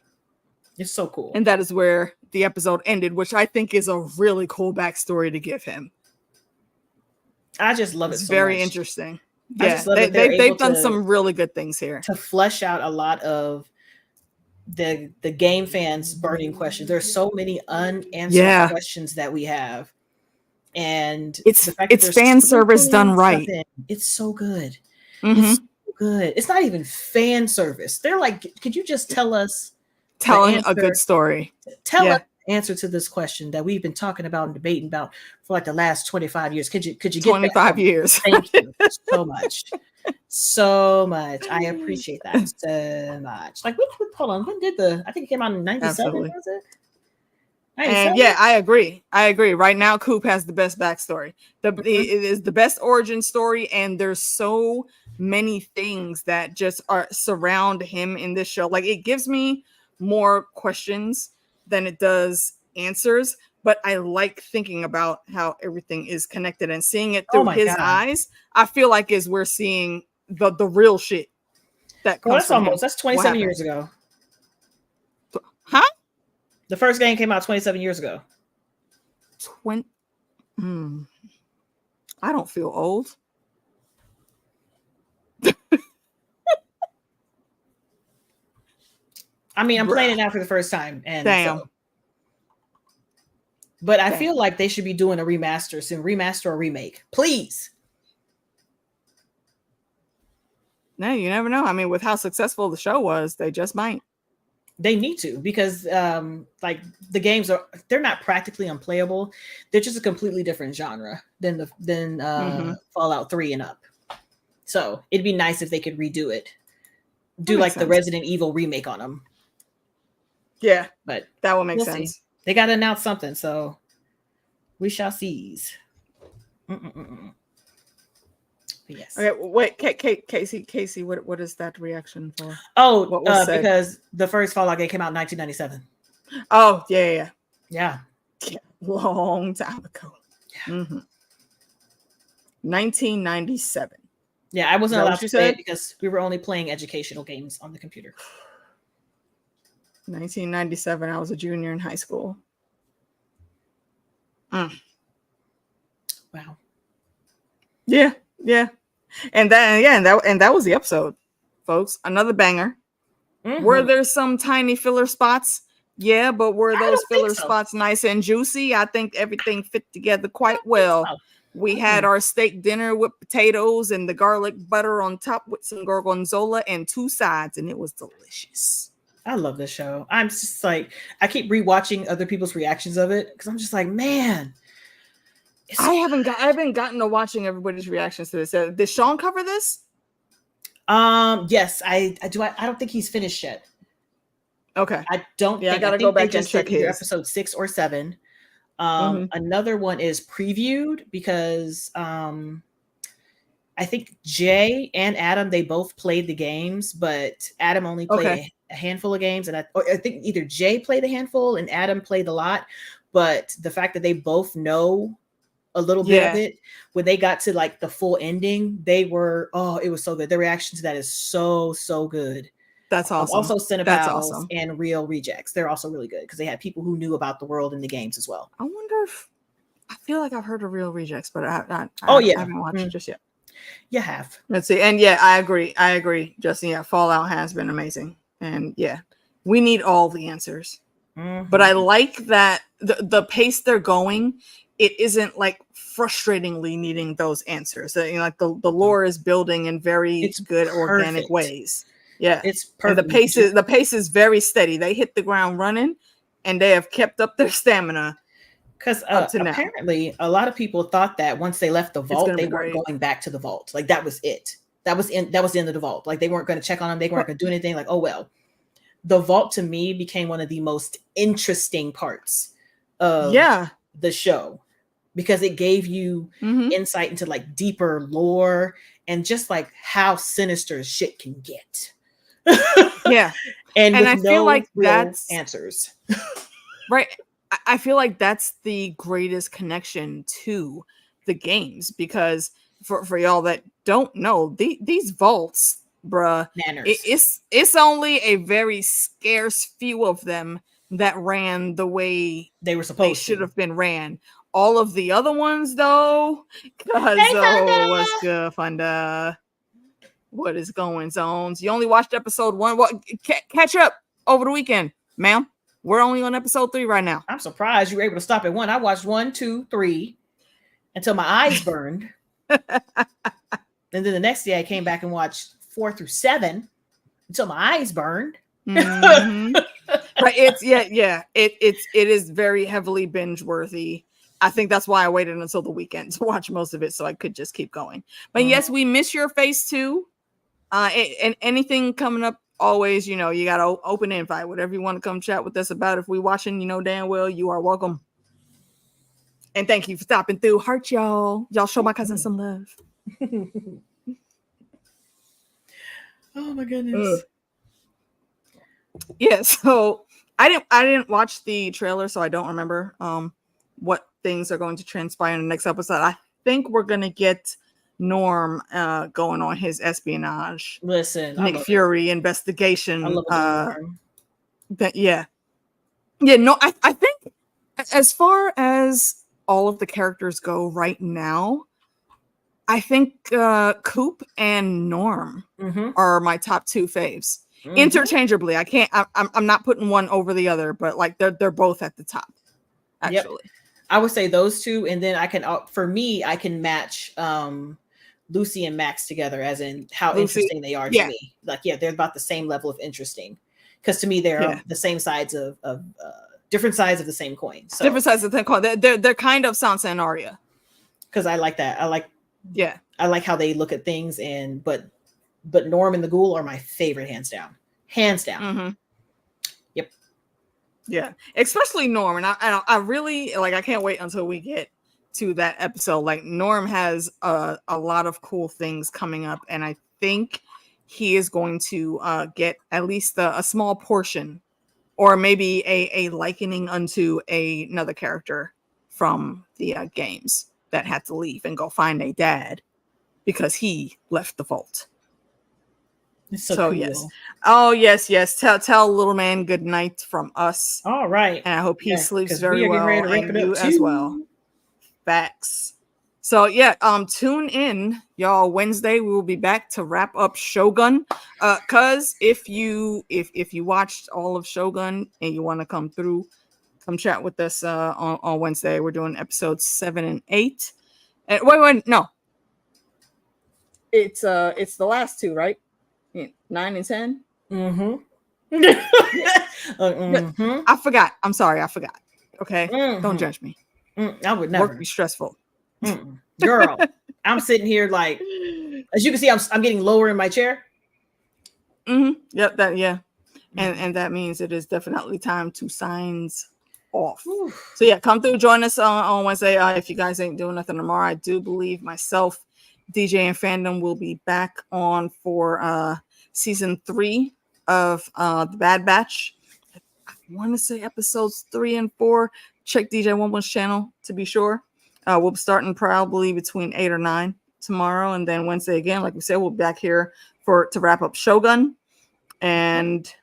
It's so cool. And that is where the episode ended, which I think is a really cool backstory to give him. I just love it so very much. Interesting. I Yeah, they've done some really good things here. To flesh out a lot of the game fans' burning questions. There's so many unanswered questions that we have. And it's fan service done right. It's so good. It's so good. It's not even fan service. They're like, could you just tell us telling a good story? Tell us the answer to this question that we've been talking about and debating about for like the last 25 years. Could you get 25 years? Thank you so much. So much. I appreciate that so much. Like, hold on. When did I think it came out in 97, was it? And yeah, I agree. Right now, Coop has the best backstory. It is the best origin story, and there's so many things that just surround him in this show. Like, it gives me more questions than it does answers, but I like thinking about how everything is connected and seeing it through his eyes. I feel like we're seeing the real shit that comes from him. That's 27 years ago. Huh? The first game came out 27 years ago. I don't feel old. I mean, I'm playing it now for the first time. And damn. But I feel like they should be doing a remaster soon. Remaster or remake. Please. No, you never know. I mean, with how successful the show was, they just might. They need to, because like the games they're not practically unplayable. They're just a completely different genre than Fallout 3 and up. So it'd be nice if they could redo it. Do like the Resident Evil remake on them. Yeah, but that will make sense. See. They got to announce something, so we shall seize. Yes. Okay, wait, Casey, what is that reaction for? Oh, because the first Fallout game came out in 1997. Oh, yeah. Long time ago. Yeah. 1997. Yeah, I wasn't allowed to say it because we were only playing educational games on the computer. 1997. I was a junior in high school. Wow. Yeah. And that was the episode, folks. Another banger. Were there some tiny filler spots? Yeah, but were those filler spots nice and juicy? I think everything fit together quite well. We had our steak dinner with potatoes and the garlic butter on top with some gorgonzola and 2 sides, and it was delicious. I love this show. I'm just like, I keep rewatching other people's reactions of it because I'm just like, man. I haven't gotten to watching everybody's reactions to this. Did Sean cover this? Yes, I do. I don't think he's finished yet. Okay. I don't Yeah, I think, gotta I go think they back and just did check either his. episode 6 or 7. Mhm. Another one is previewed because I think Jay and Adam, they both played the games, but Adam only played Okay. a handful of games. And I think either Jay played a handful and Adam played a lot. But the fact that they both know a little bit of Yeah. it, when they got to like the full ending, they were, oh, it was so good. The reaction to that is so, so good. That's awesome. Also That's Cinepals awesome. and Real Rejects. They're also really good because they had people who knew about the world and the games as well. I wonder if I feel like I've heard of Real Rejects, but I haven't watched it just yet. You have. Let's see. And yeah, I agree, Justin. Yeah, Fallout has been amazing. And yeah, we need all the answers. But I like that the pace they're going, it isn't like frustratingly needing those answers. You know, like the lore is building in very good organic ways. Yeah. It's perfect. And the pace is very steady. They hit the ground running and they have kept up their stamina. Because apparently a lot of people thought that once they left the vault, they weren't going back to the vault. Like that was it. That was the end of the vault. Like they weren't going to check on them. They weren't going to do anything. Like, oh, well. The vault to me became one of the most interesting parts of the show because it gave you insight into like deeper lore and just like how sinister shit can get. Yeah. and I feel like that's answers. Right. I feel like that's the greatest connection to the games because for y'all that don't know, these vaults, bruh, it's only a very scarce few of them that ran the way they were supposed should have been ran. All of the other ones, though, what's good, Funda? What is going, Zones? You only watched episode 1. What? Catch up over the weekend, ma'am. We're only on episode 3 right now. I'm surprised you were able to stop at 1. I watched 1, 2, 3 until my eyes burned. And then the next day I came back and watched 4 through 7 until my eyes burned. Mm-hmm. But it is very heavily binge worthy. I think that's why I waited until the weekend to watch most of it so I could just keep going. But yes, we miss your face too. And anything coming up, always, you got to open invite, whatever you want to come chat with us about. If we watching, damn well you are welcome. And thank you for stopping through. Heart y'all. Y'all show my cousin some love. Oh my goodness. Yeah, so I didn't watch the trailer, so I don't remember what things are going to transpire in the next episode. I think we're gonna get Norm going on his espionage. Listen, Nick Fury investigation. I love Norm. No, I think as far as all of the characters go right now, I think Coop and Norm are my top 2 faves. Interchangeably. I'm not putting one over the other, but like they're both at the top. Actually. Yep. I would say those 2, and then I can match Lucy and Max together, as in how interesting they are to me. Like, they're about the same level of interesting. Because to me, they're the same sides of different sides of the same coin. So different sides of the coin. They're kind of Sansa and Arya. Because I like that. I like how they look at things, but Norm and the Ghoul are my favorite, hands down. Yep. Yeah, especially Norm, and I really like. I can't wait until we get to that episode. Like, Norm has a lot of cool things coming up, and I think he is going to get at least a small portion, or maybe a likening unto another character from the games that had to leave and go find a dad because he left the vault. So cool. Yes. Oh, yes. Tell little man good night from us. All right. And I hope he sleeps very well, and you as well. Facts. So tune in, y'all. Wednesday we will be back to wrap up Shogun. Cause if you watched all of Shogun and you want to come through, come chat with us on Wednesday. We're doing episodes 7 and 8. And wait, no. It's the last 2, right? 9 and 10. I forgot. I'm sorry. I forgot. Okay. Don't judge me. I would never. Work be stressful. Girl, I'm sitting here like, as you can see, I'm getting lower in my chair. Yep. and that means it is definitely time to signs off. Whew. So yeah, come through, join us on Wednesday. If you guys ain't doing nothing tomorrow, I do believe myself, DJ and Fandom will be back on for season 3 of the Bad Batch. I want to say episodes 3 and 4. Check DJ Wun Wun's channel to be sure. We'll be starting probably between 8 or 9 tomorrow, and then Wednesday again, like we said, we'll be back here to wrap up Shogun. And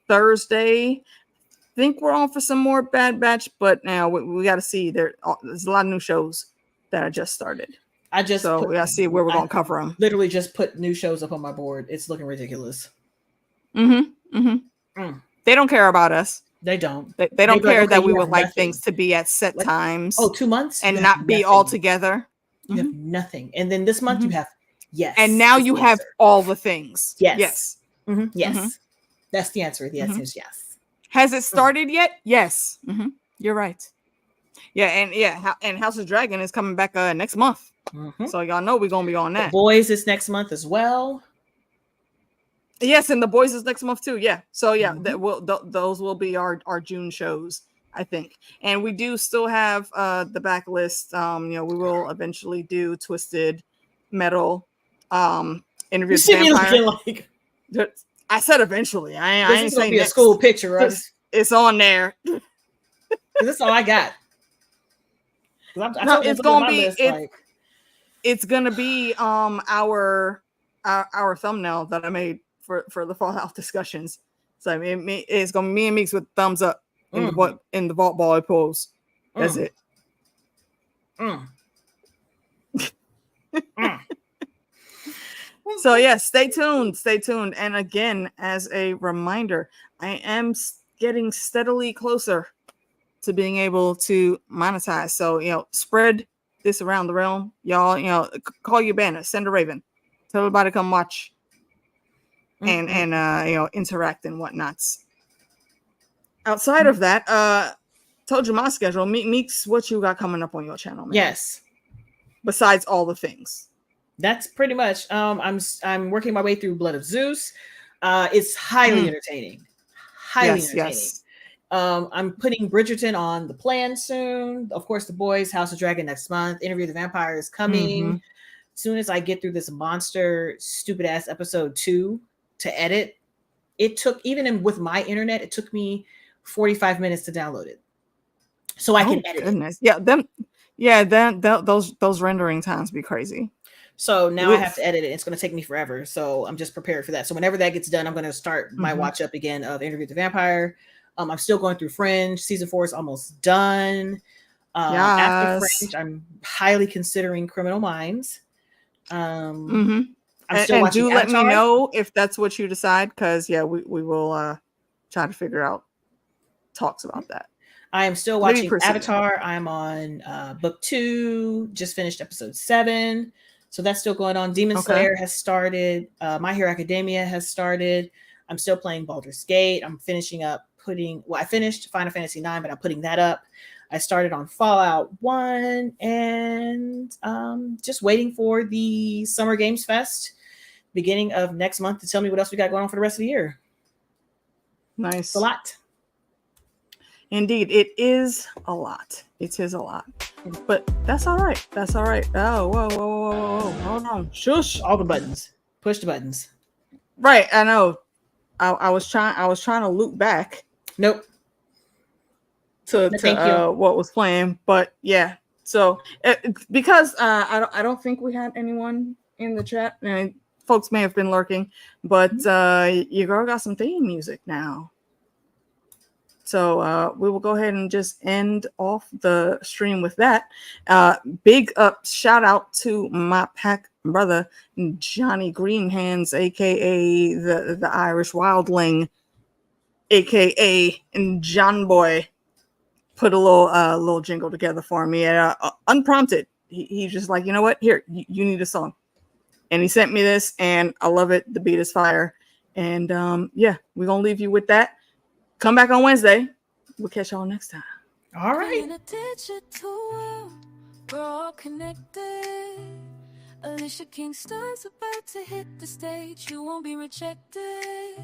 Thursday, I think we're on for some more Bad Batch, but now we got to see. There's a lot of new shows that I just started. We got to see where we're going to cover them. Literally just put new shows up on my board. It's looking ridiculous. They don't care about us. They don't. They don't care like, that okay, we would like nothing. things to be at set times. Oh, 2 months? And not be all together. You have nothing. And then this month you have yes. And now you have all the things. Yes. Yes. That's the answer. The answer is yes. Has it started yet? Yes. You're right. Yeah, and House of Dragon is coming back next month. So y'all know we're gonna be on that. The Boys is next month as well. Yes, and The Boys is next month too. Yeah. So yeah, those will be our June shows, I think. And we do still have the backlist. We will eventually do Twisted Metal interview with Vampire. Like I said eventually. I ain't saying be a school picture, right? It's on there. That's all I got. It's gonna be it's gonna be our thumbnail that I made for the Fallout discussions. So I mean, it's gonna be me and Meeks with thumbs up in the vault ball pose. That's it. So yeah, stay tuned. And again, as a reminder, I am getting steadily closer to being able to monetize. So spread this around the realm, y'all. Call your banner, send a raven, tell everybody to come watch and interact and whatnots. Outside of that, told you my schedule. Meeks, what you got coming up on your channel, man? Yes. Besides all the things. That's pretty much. I'm working my way through Blood of Zeus. It's highly entertaining. Highly entertaining. Yes. I'm putting Bridgerton on the plan soon. Of course, The Boys, House of Dragon next month. Interview with the Vampire is coming. As soon as I get through this monster stupid ass episode 2 to edit, it took with my internet, it took me 45 minutes to download it, so I can edit it. Yeah, those rendering times be crazy. So now I have to edit it. It's going to take me forever. So I'm just prepared for that. So whenever that gets done, I'm going to start my watch up again of Interview with the Vampire. I'm still going through Fringe. Season 4 is almost done. After Fringe, I'm highly considering Criminal Minds. I'm still watching do Avatar. Let me know if that's what you decide, because we will try to figure out talks about that. I am still watching Avatar. I'm on book 2. Just finished episode 7. So that's still going on. Demon Slayer has started. My Hero Academia has started. I'm still playing Baldur's Gate. I'm finishing up I finished Final Fantasy 9, but I'm putting that up. I started on Fallout 1 and just waiting for the Summer Games Fest beginning of next month to tell me what else we got going on for the rest of the year. Nice. It's a lot. Indeed, it is a lot. It is a lot. But that's all right. That's all right. Oh, whoa. Hold on. Shush. All the buttons. Push the buttons. Right. I know. I was trying to loop back. Nope. To what was playing, but yeah. So because I don't think we had anyone in the chat, and folks may have been lurking, but your girl got some theme music now. So we will go ahead and just end off the stream with that. Big shout out to my pack brother Johnny Greenhands, aka the Irish Wildling, aka John Boy. Put a little jingle together for me, unprompted. He's just like, you know what? Here, you need a song, and he sent me this, and I love it. The beat is fire, and we're gonna leave you with that. Come back on Wednesday. We'll catch y'all next time. All right. In a digital world, we're all connected. Alicia Kingston's about to hit the stage. You won't be rejected.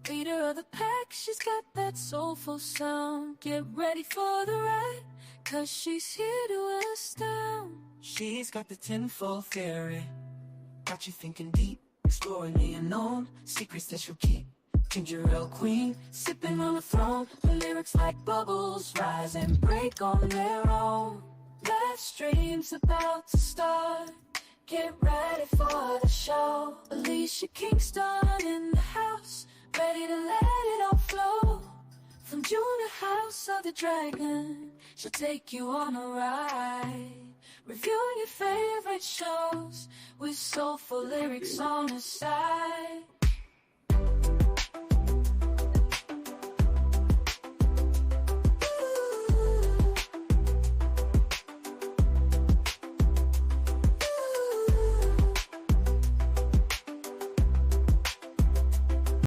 Leader of the pack, she's got that soulful sound. Get ready for the ride, cause she's here to astound. She's got the tenfold theory, got you thinking deep, exploring the unknown, secrets that she'll keep. Ginger ale queen, sipping on the throne. The lyrics like bubbles rise and break on their own. Live stream's about to start, get ready for the show. Alicia Kingston in the house, ready to let it all flow. From June to House of the Dragon, she'll take you on a ride. Reviewing your favorite shows with soulful lyrics on the side.